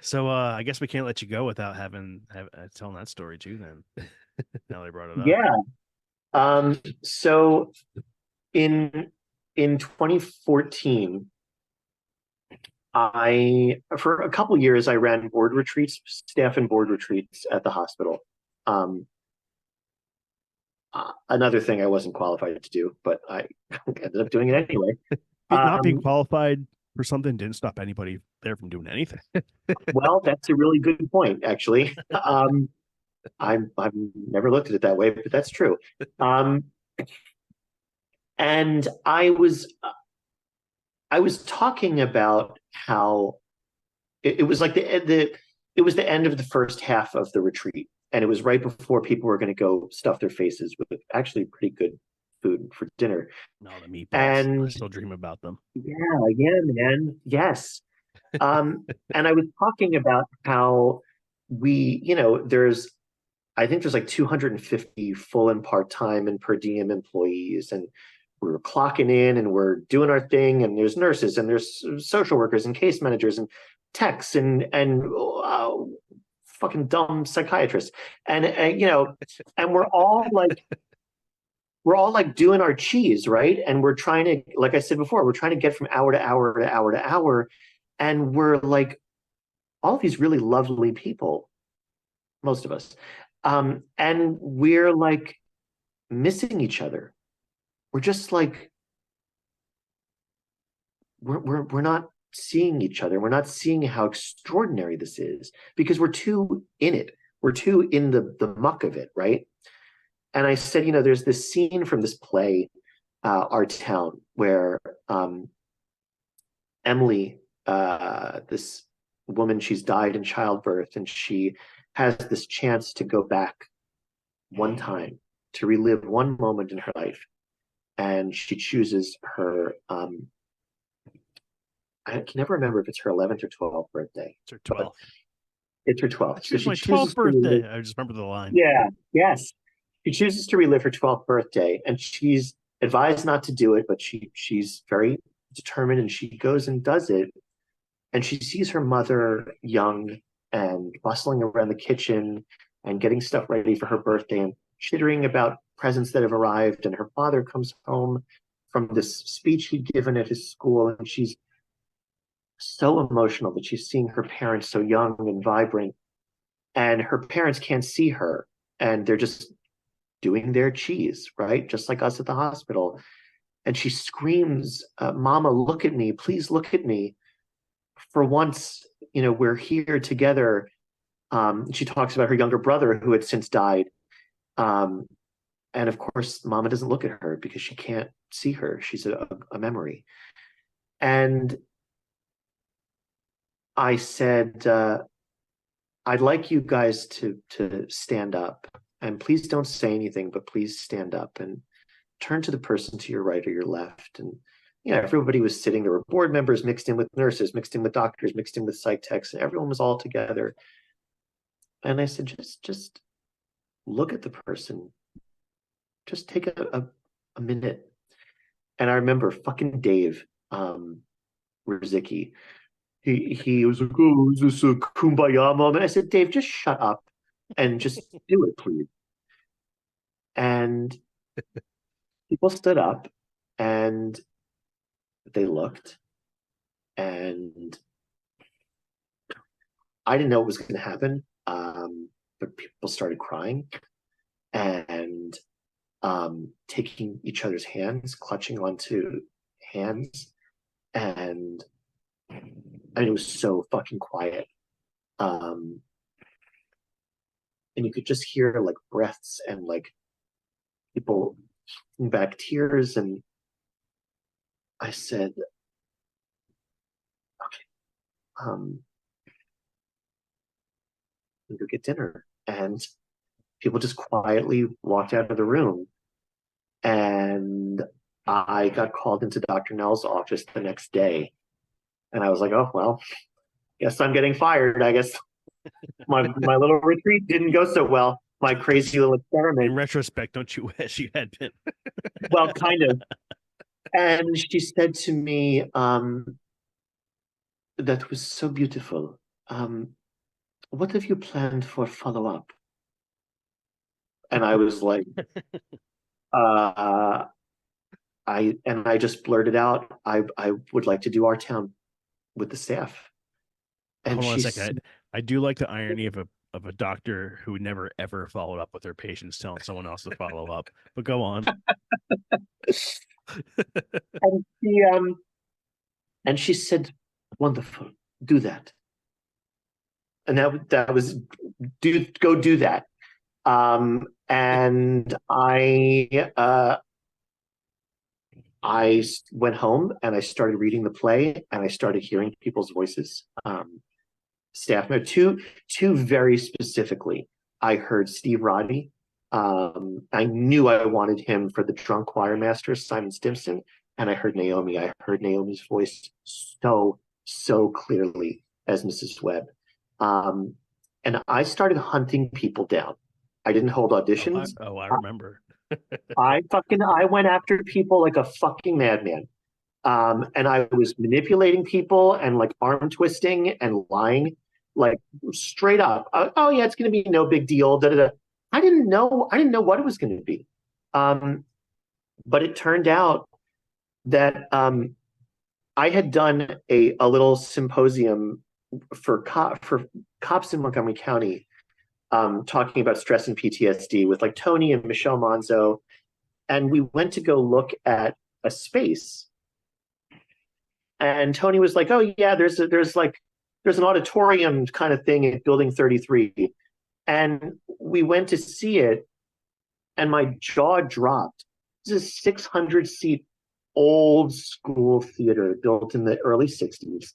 So I guess we can't let you go without telling that story too. Then now they brought it up. Yeah. So in 2014. For a couple of years, I ran board retreats, staff and board retreats at the hospital. Another thing I wasn't qualified to do, but I ended up doing it anyway. Not being qualified for something didn't stop anybody there from doing anything. Well, that's a really good point, actually. I've never looked at it that way, but that's true. And I was talking about how it was like it was the end of the first half of the retreat, and it was right before people were going to go stuff their faces with actually pretty good food for dinner. No, the meatballs. And I still dream about them. Yeah, man. Yes. And I was talking about how I think there's like 250 full and part-time and per diem employees, and we were clocking in and we're doing our thing, and there's nurses and there's social workers and case managers and techs and fucking dumb psychiatrists, and and we're all like doing our cheese, right? And we're trying to, like I said before, we're trying to get from hour to hour to hour to hour, and we're like all these really lovely people, most of us, and we're like missing each other. We're just like we're not seeing each other. We're not seeing how extraordinary this is because we're too in it. We're too in the muck of it, right? And I said, there's this scene from this play, Our Town, where Emily, this woman, she's died in childbirth, and she has this chance to go back one time to relive one moment in her life. And she chooses her I can never remember if it's her 11th or 12th birthday. It's her But 12th. it's her 12th. It's my 12th birthday. I just remember the line. Yeah, yes. She chooses to relive her 12th birthday, and she's advised not to do it, but she's very determined, and she goes and does it. And she sees her mother young and bustling around the kitchen and getting stuff ready for her birthday and chittering about presents that have arrived. And her father comes home from this speech he'd given at his school, and she's so emotional that she's seeing her parents so young and vibrant, and her parents can't see her, and they're just doing their cheese, right? Just like us at the hospital. And she screams, Mama, look at me, please look at me. For once, we're here together. She talks about her younger brother who had since died. And of course, Mama doesn't look at her because she can't see her. She's a memory. And I said, I'd like you guys to stand up, and please don't say anything, but please stand up and turn to the person to your right or your left. And everybody was sitting. There were board members mixed in with nurses, mixed in with doctors, mixed in with psych techs, and everyone was all together. And I said, just look at the person. Just take a minute. And I remember fucking Dave Rizicki. He was like, oh, is this a kumbaya moment? I said, Dave, just shut up and just do it, please. And people stood up and they looked, and I didn't know what was going to happen, but people started crying and taking each other's hands, clutching onto hands, and it was so fucking quiet. And you could just hear like breaths and like people back tears. And I said, okay, we go get dinner. And people just quietly walked out of the room. And I got called into Dr. Nell's office the next day. And I was like, oh, well, guess I'm getting fired. I guess my little retreat didn't go so well. My crazy little experiment. In retrospect, don't you wish you had been? Well, kind of. And she said to me, that was so beautiful. What have you planned for follow-up? And I was like, I just blurted out, I would like to do our town with the staff. And hold on a second. I do like the irony of a doctor who never ever followed up with their patients, telling someone else to follow up. But go on. And she said, "Wonderful, do that." And that was go do that. And I went home and I started reading the play, and I started hearing people's voices. Staff member, two very specifically. I heard Steve Rodney. I knew I wanted him for the drunk choir master, Simon Stimson, and I heard Naomi. I heard Naomi's voice so clearly as Mrs. Webb. And I started hunting people down. I didn't hold auditions. I remember. I went after people like a fucking madman. And I was manipulating people and like arm twisting and lying, like straight up. Oh yeah, it's going to be no big deal. Da, da, da. I didn't know what it was going to be. But it turned out that I had done a little symposium for cops in Montgomery County, talking about stress and PTSD with like Tony and Michelle Monzo. And we went to go look at a space. And Tony was like, oh yeah, there's an auditorium kind of thing at Building 33. And we went to see it, and my jaw dropped. This is a 600-seat old school theater built in the early 60s,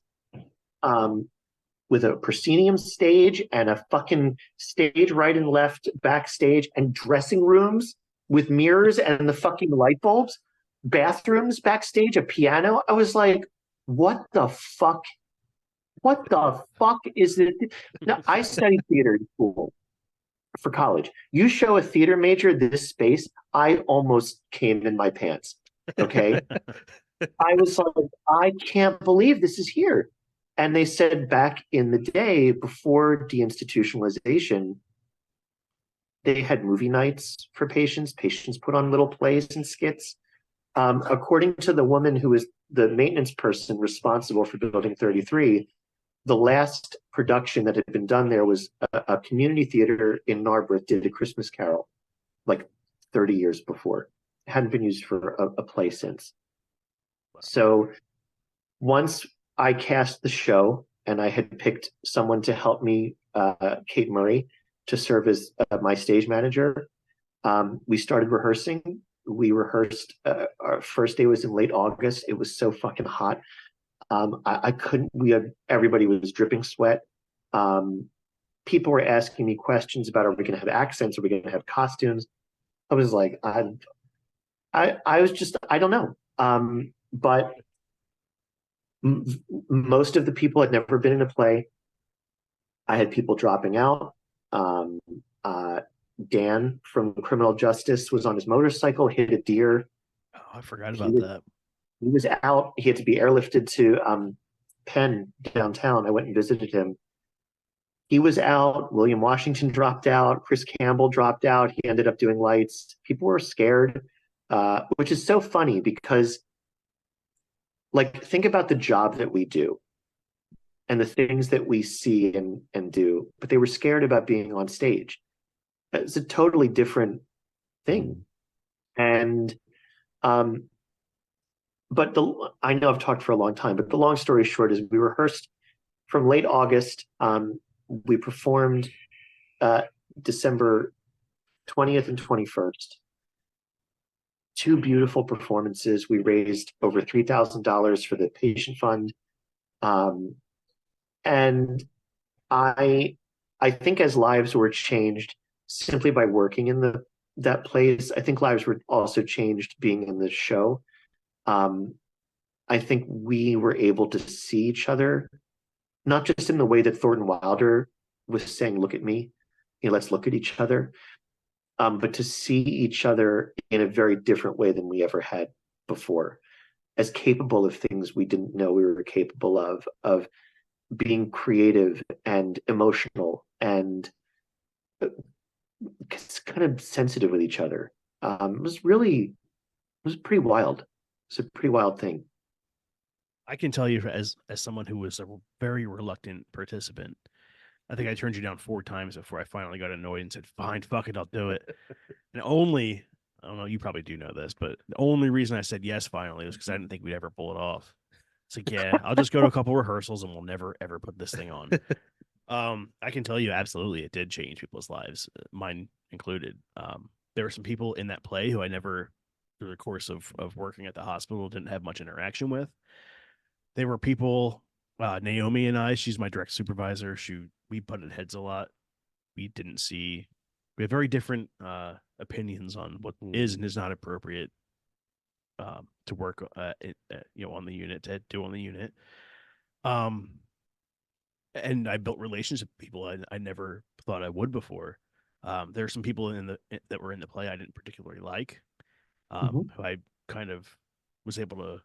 with a proscenium stage and a fucking stage right and left backstage, and dressing rooms with mirrors and the fucking light bulbs, bathrooms backstage, a piano. I was like, what the fuck? What the fuck is it? No, I studied theater in school for college. You show a theater major this space, I almost came in my pants. Okay. I was like, I can't believe this is here. And they said back in the day before deinstitutionalization, they had movie nights for patients. Patients put on little plays and skits. According to the woman who was the maintenance person responsible for Building 33, the last production that had been done there was a community theater in Narberth did A Christmas Carol, like 30 years before. It hadn't been used for a play since. So once I cast the show and I had picked someone to help me, Kate Murray, to serve as my stage manager, we started rehearsing. We rehearsed. Our first day was in late August. It was so fucking hot. I couldn't. Everybody was dripping sweat. People were asking me questions about, are we going to have accents? Are we going to have costumes? I was like, I was just, I don't know. But most of the people had never been in a play. I had people dropping out. Dan from Criminal Justice was on his motorcycle, hit a deer. Oh, I forgot about that. He was out. He had to be airlifted to Penn downtown. I went and visited him. He was out. William Washington dropped out. Chris Campbell dropped out. He ended up doing lights. People were scared, which is so funny because, like, think about the job that we do and the things that we see and do, but they were scared about being on stage. It's a totally different thing. And but I know I've talked for a long time, but the long story short is we rehearsed from late August. We performed December 20th and 21st. Two beautiful performances. We raised over $3,000 for the patient fund. And I think as lives were changed simply by working in that place, I think lives were also changed being in the show. I think we were able to see each other, not just in the way that Thornton Wilder was saying, look at me, let's look at each other, but to see each other in a very different way than we ever had before, as capable of things we didn't know we were capable of being creative and emotional and kind of sensitive with each other. It was pretty wild. It's a pretty wild thing. I can tell you, as someone who was a very reluctant participant, I think I turned you down 4 times before I finally got annoyed and said, fine, fuck it, I'll do it. And only, I don't know, you probably do know this, but the only reason I said yes finally was because I didn't think we'd ever pull it off. It's like, yeah, I'll just go to a couple rehearsals and we'll never, ever put this thing on. I can tell you, absolutely, it did change people's lives, mine included. There were some people in that play who I never, through the course of working at the hospital, didn't have much interaction with. They were people, Naomi and I, she's my direct supervisor. We butted heads a lot. We have very different opinions on what is and is not appropriate to work, on the unit, to do on the unit. And I built relationships with people I never thought I would before. There are some people that were in the play I didn't particularly like, who I kind of was able to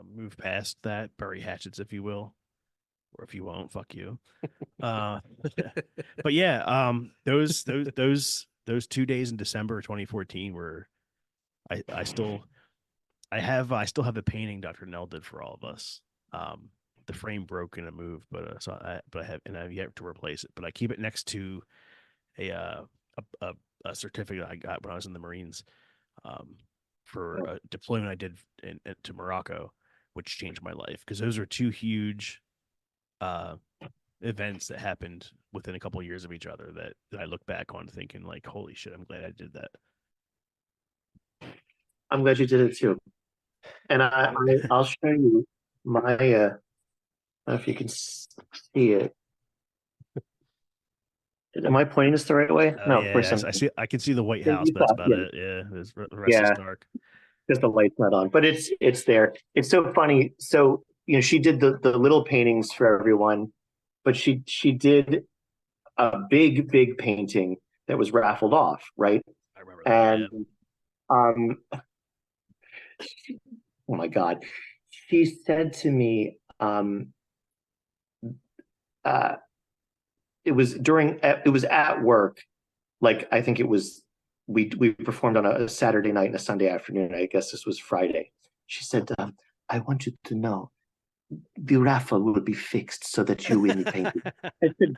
move past that, bury hatchets, if you will, or if you won't, fuck you. But yeah, those 2 days in December 2014 were, I still have a painting Dr. Nell did for all of us. The frame broke in a move, but I've yet to replace it. But I keep it next to a certificate I got when I was in the Marines, for a deployment I did to Morocco, which changed my life, because those are 2 huge events that happened within a couple of years of each other that I look back on thinking, like, holy shit, I'm glad I did that. I'm glad you did it too. And I'll show you my, I don't know if you can see it. Am I pointing this the right way? No, yeah, of course I can see the White House, but that's about it. Yeah, the rest is dark. because the light's not on, but it's there. It's so funny. So she did the little paintings for everyone, but she did a big painting that was raffled off, right? I remember that. And Yeah. oh my God, she said to me, it was at work, like I think it was we performed on a Saturday night and a Sunday afternoon. I guess this was Friday. She said, I want you to know the raffle will be fixed so that you win the painting. I said,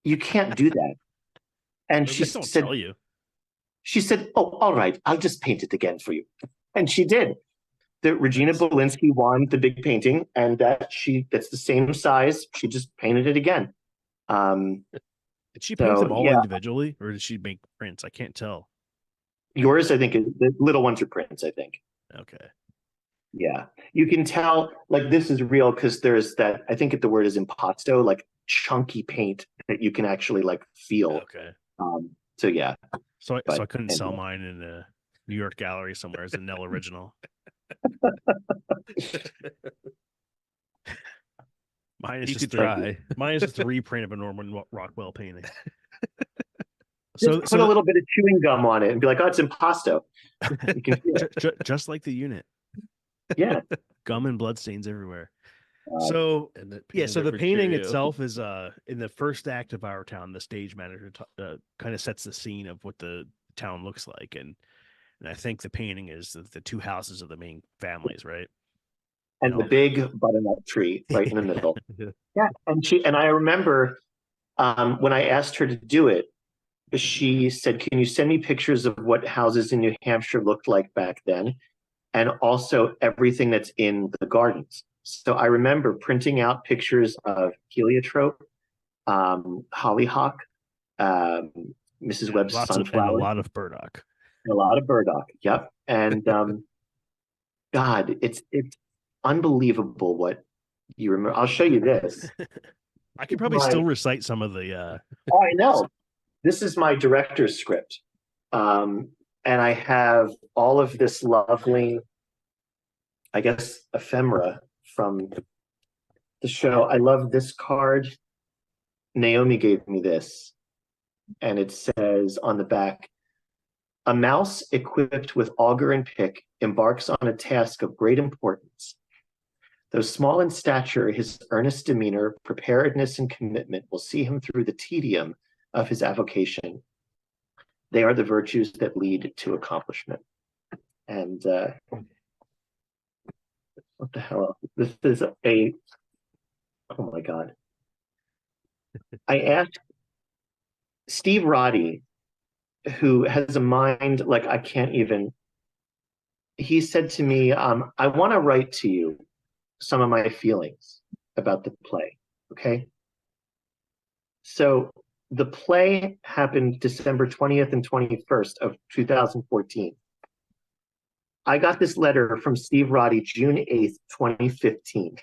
you can't do that. And she don't tell you. She said, oh, all right, I'll just paint it again for you. And she did. Regina Belinsky won the big painting, and that's the same size. She just painted it again. Did she paint them all individually, or did she make prints? I can't tell. Yours, I think, the little ones are prints, I think. Okay. Yeah. You can tell, like, this is real because there's that, I think the word is impasto, like chunky paint that you can actually, like, feel. Okay. So, yeah. So I couldn't sell mine in a New York gallery somewhere as a Nell original. Mine is just a reprint of a Norman Rockwell painting. So put a little bit of chewing gum on it and be like, oh, it's impasto. You can feel it. Just like the unit. Yeah. Gum and bloodstains everywhere. So the painting itself is in the first act of Our Town. The stage manager kind of sets the scene of what the town looks like, and I think the painting is the two houses of the main families, right? And the big butternut tree right in the middle. Yeah. And I remember when I asked her to do it, she said, can you send me pictures of what houses in New Hampshire looked like back then? And also everything that's in the gardens. So I remember printing out pictures of heliotrope, hollyhock, Mrs. Webb's sunflower. And a lot of burdock. A lot of burdock, yep. And God, it's unbelievable what you remember. I'll show you this. I could probably still recite some of the Oh, I know. This is my director's script. And I have all of this lovely, I guess, ephemera from the show. I love this card. Naomi gave me this. And it says on the back, a mouse equipped with auger and pick embarks on a task of great importance. Though small in stature, his earnest demeanor, preparedness, and commitment will see him through the tedium of his avocation. They are the virtues that lead to accomplishment. And what the hell? This is oh my God. I asked Steve Roddy, who has a mind like I can't even, he said to me, I want to write to you some of my feelings about the play, okay? So the play happened December 20th and 21st of 2014. I got this letter from Steve Roddy June 8th, 2015.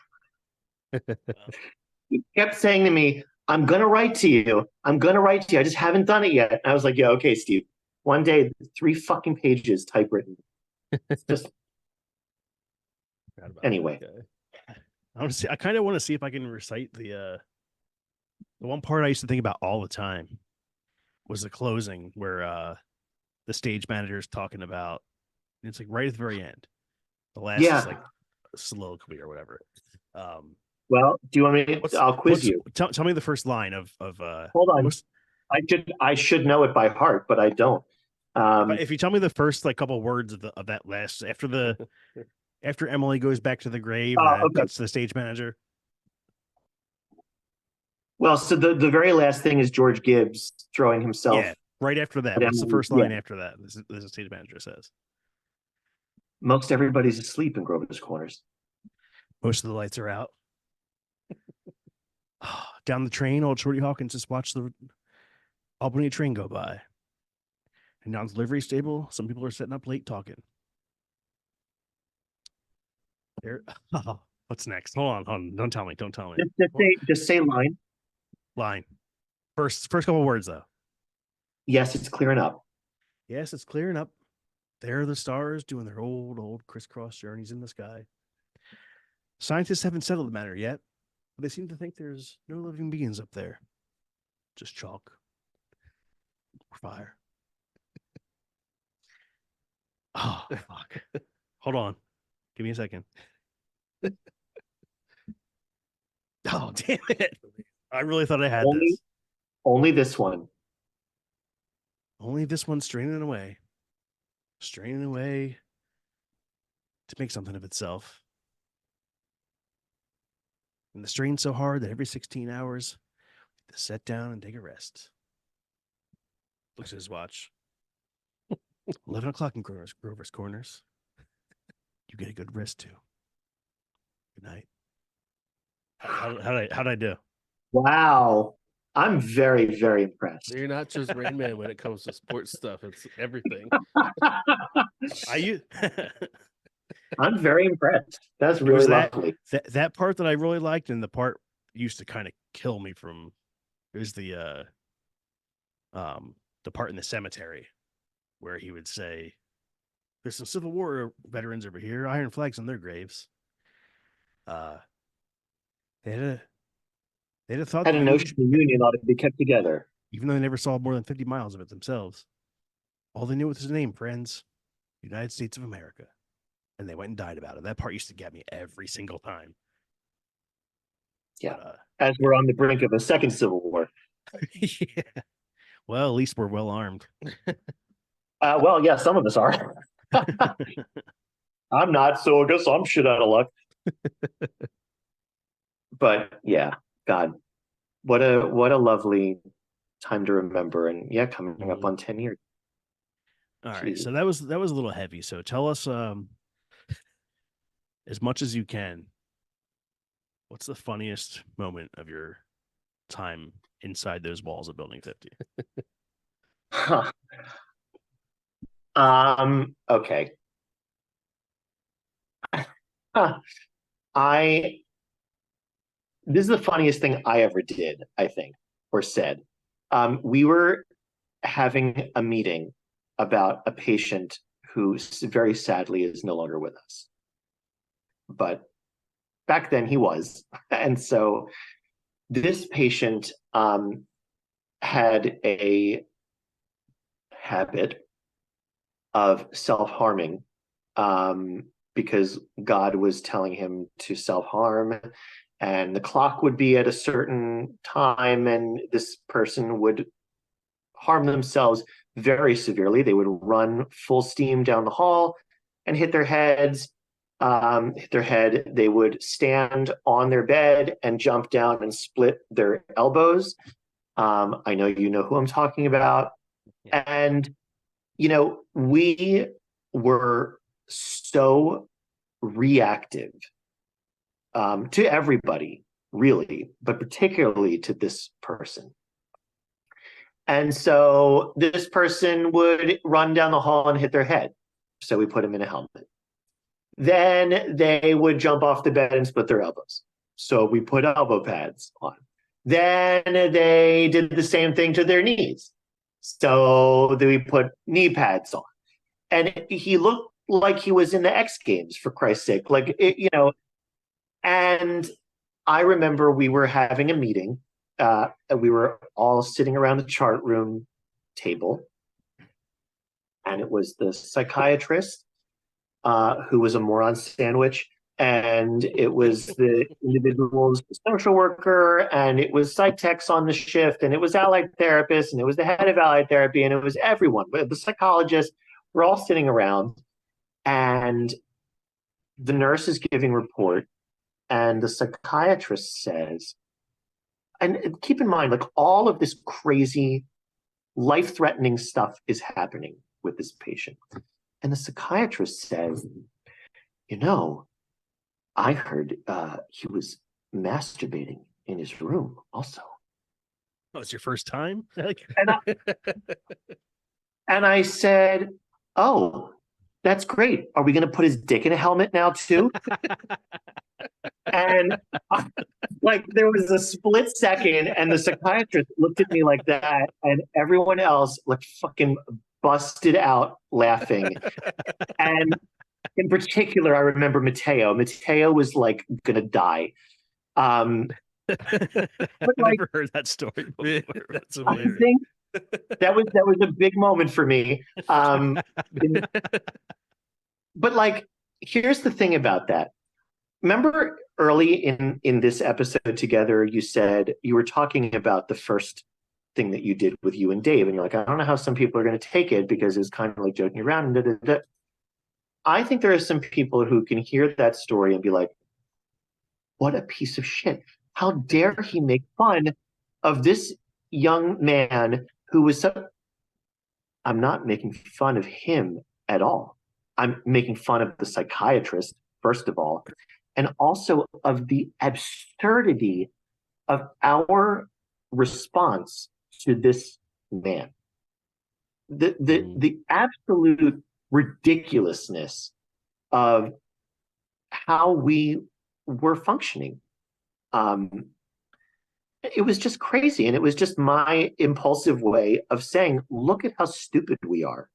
He kept saying to me, I'm going to write to you. I'm going to write to you. I just haven't done it yet. And I was like, yeah, okay, Steve. One day, 3 fucking pages typewritten. It's just... Anyway. I kind of want to see if I can recite the one part I used to think about all the time was the closing where the stage manager is talking about, it's like right at the very end. The last is like soliloquy or whatever. Well, do you want me to, I'll quiz you. Tell me the first line of hold on. I should know it by heart, but I don't. If you tell me the first like couple words of that last after Emily goes back to the grave, that's the stage manager. Well, so the very last thing is George Gibbs throwing himself. Yeah, right after that. What's the first line after that? This is the stage manager says. Most everybody's asleep in Grover's Corners. Most of the lights are out. Down the train, old Shorty Hawkins just watched the Albany train go by. And down the livery stable, some people are sitting up late talking. There. What's next? Hold on. Don't tell me. Just say line. Line. First couple words though. Yes, it's clearing up. Yes, it's clearing up. There are the stars doing their old crisscross journeys in the sky. Scientists haven't settled the matter yet, but they seem to think there's no living beings up there. Just chalk. Fire. Oh, fuck. Hold on. Give me a second. Oh, damn it. I really thought I had this. Only this one. Only this one's straining away to make something of itself. And the strain's so hard that every 16 hours, to set down and take a rest. Looks at his watch. 11 o'clock in Grover's Corners. You get a good rest too. Good night. How'd I do? Wow. I'm very, very impressed. You're not just Rain Man when it comes to sports stuff. It's everything. I'm very impressed. That's really lovely. That part that I really liked, and the part used to kind of kill me from, it was the part in the cemetery where he would say, "There's some Civil War veterans over here, iron flags on their graves." They'd have thought Had a notion the Union ought to be kept together, even though they never saw more than 50 miles of it themselves. All they knew was his name, friends, United States of America, and they went and died about it. That part used to get me every single time. Yeah, but, as we're on the brink of a second Civil War. Yeah. Well, at least we're well armed. Well, yeah, some of us are. I'm not, so I guess I'm shit out of luck. But yeah, God, what a lovely time to remember, and yeah, coming up on 10 years. All right, so that was a little heavy. So tell us, as much as you can, what's the funniest moment of your time inside those walls of Building 50? Okay. This is the funniest thing I ever did, I think, or said. We were having a meeting about a patient who very sadly is no longer with us. But back then he was. And so this patient had a habit of self-harming because God was telling him to self-harm, and the clock would be at a certain time, and this person would harm themselves very severely. They would run full steam down the hall and hit their heads. They would stand on their bed and jump down and split their elbows. I know you know who I'm talking about. Yeah. And, you know, we were so reactive to everybody, really, but particularly to this person. And so this person would run down the hall and hit their head. So we put him in a helmet. Then they would jump off the bed and split their elbows. So we put elbow pads on. Then they did the same thing to their knees. So we put knee pads on. And he looked like he was in the X Games, for Christ's sake. Like, you know, and I remember we were having a meeting. We were all sitting around the chart room table. And it was the psychiatrist, who was a moron sandwich, and it was the individual's social worker, and it was psych techs on the shift, and it was allied therapists, and it was the head of allied therapy, and it was everyone. The psychologists were all sitting around, and the nurse is giving report, and the psychiatrist says, and keep in mind, like, all of this crazy, life-threatening stuff is happening with this patient. And the psychiatrist says, you know, I heard he was masturbating in his room also. Oh, it's your first time? And I said, oh, that's great. Are we going to put his dick in a helmet now too? And like, there was a split second, and the psychiatrist looked at me like that, and everyone else like fucking busted out laughing. And in particular, I remember Mateo. Mateo was like gonna die. But I've like, never heard that story before. That's I amazing. think that was a big moment for me. But like, here's the thing about that. Remember early in this episode together, you said you were talking about the first thing that you did with you and Dave, and you're like, I don't know how some people are going to take it because it's kind of like joking around. And da, da, da. I think there are some people who can hear that story and be like, what a piece of shit. How dare he make fun of this young man who was so. I'm not making fun of him at all. I'm making fun of the psychiatrist, first of all, and also of the absurdity of our response to this man. The absolute ridiculousness of how we were functioning. It was just crazy. And it was just my impulsive way of saying, look at how stupid we are.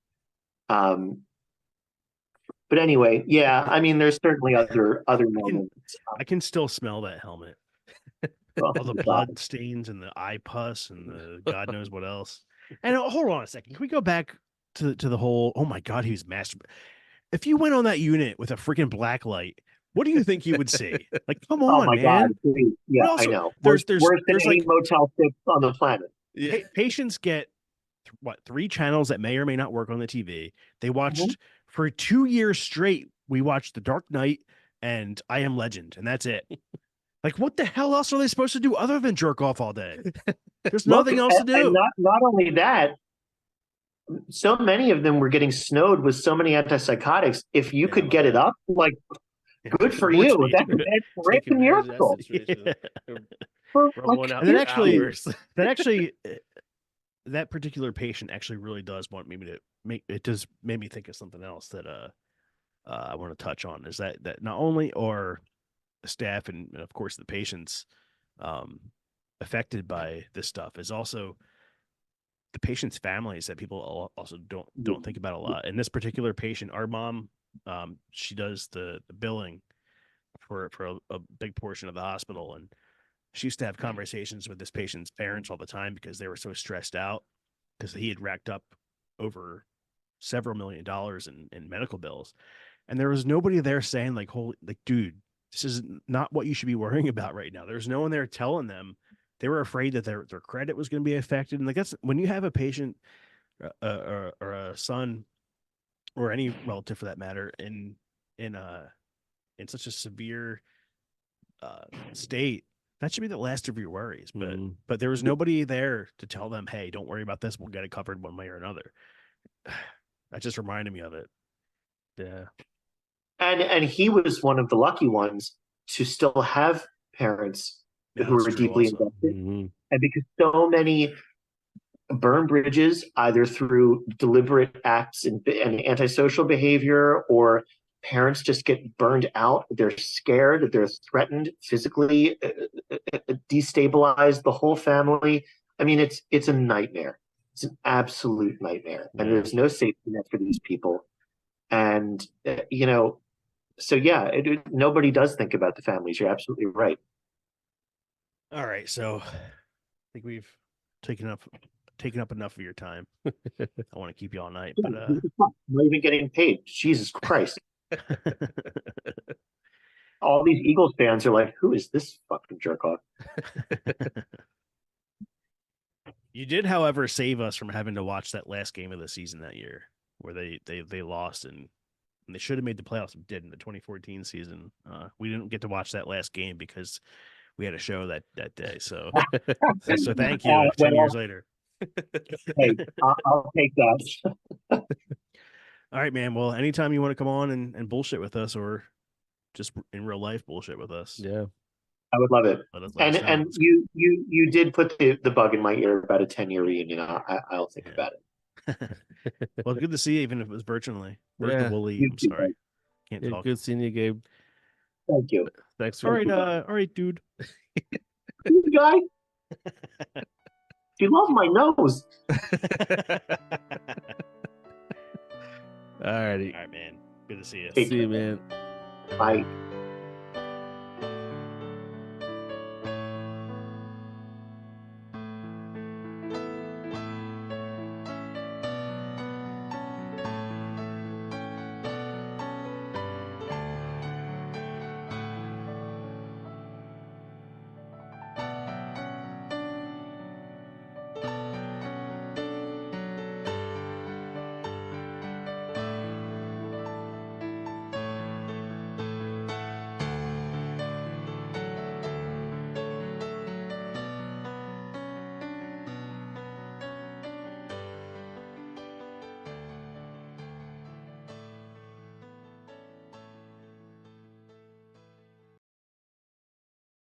But anyway, yeah, I mean, there's certainly other moments. I can still smell that helmet. All the blood stains and the eye pus and the God knows what else. And hold on a second. Can we go back to the whole, oh my God, he was masturbating. If you went on that unit with a freaking black light, what do you think you would see? Like, come on, oh my man. God, please. Yeah, also, I know. There's worse than any like Motel 6 on the planet. Yeah. Patients get what 3 channels that may or may not work on the TV. They watched for 2 years straight. We watched The Dark Knight and I Am Legend, and that's it. Like, what the hell else are they supposed to do other than jerk off all day? There's nothing else to do. And not only that, so many of them were getting snowed with so many antipsychotics. If you could get it up, like, good for you. That's a miracle. That particular patient actually really does want me to made me think of something else that I want to touch on, is that not only are the staff and of course the patients affected by this stuff, is also the patient's families that people also don't think about a lot. And this particular patient, our mom, she does the billing for a big portion of the hospital, and she used to have conversations with this patient's parents all the time because they were so stressed out because he had racked up over several $1 million in medical bills. And there was nobody there saying like, holy, like, dude, this is not what you should be worrying about right now. There's no one there telling them. They were afraid that their credit was going to be affected. And like, that's when you have a patient or a son or any relative for that matter in such a severe state, that should be the last of your worries. But there was nobody there to tell them, hey, don't worry about this. We'll get it covered one way or another. That just reminded me of it. Yeah. And he was one of the lucky ones to still have parents who were deeply invested. And because so many burn bridges, either through deliberate acts and antisocial behavior, or parents just get burned out. They're scared, they're threatened physically, destabilize the whole family. I mean, it's a nightmare. It's an absolute nightmare. And there's no safety net for these people. And, so yeah, nobody does think about the families. You're absolutely right. All right. So I think we've taken up enough of your time. I want to keep you all night, but I'm not even getting paid. Jesus Christ. All these Eagles fans are like, who is this fucking jerk off? You did, however, save us from having to watch that last game of the season that year where they lost and they should have made the playoffs, but didn't. The 2014 season. We didn't get to watch that last game because we had a show that day. So so thank you. 10 years later. Hey, I'll take that. All right, man. Well, anytime you want to come on and bullshit with us, or just in real life bullshit with us, yeah, I would love it. And you did put the bug in my ear about a 10-year reunion. I'll think about it. Well, good to see you, even if it was virtually. Where's the woolly? I'm sorry, can't talk. Good seeing you, Gabe. Thank you. Thanks for all right, dude. You guy. You love my nose. Alrighty. All right, man. Good to see you. Take See you, man. Bye.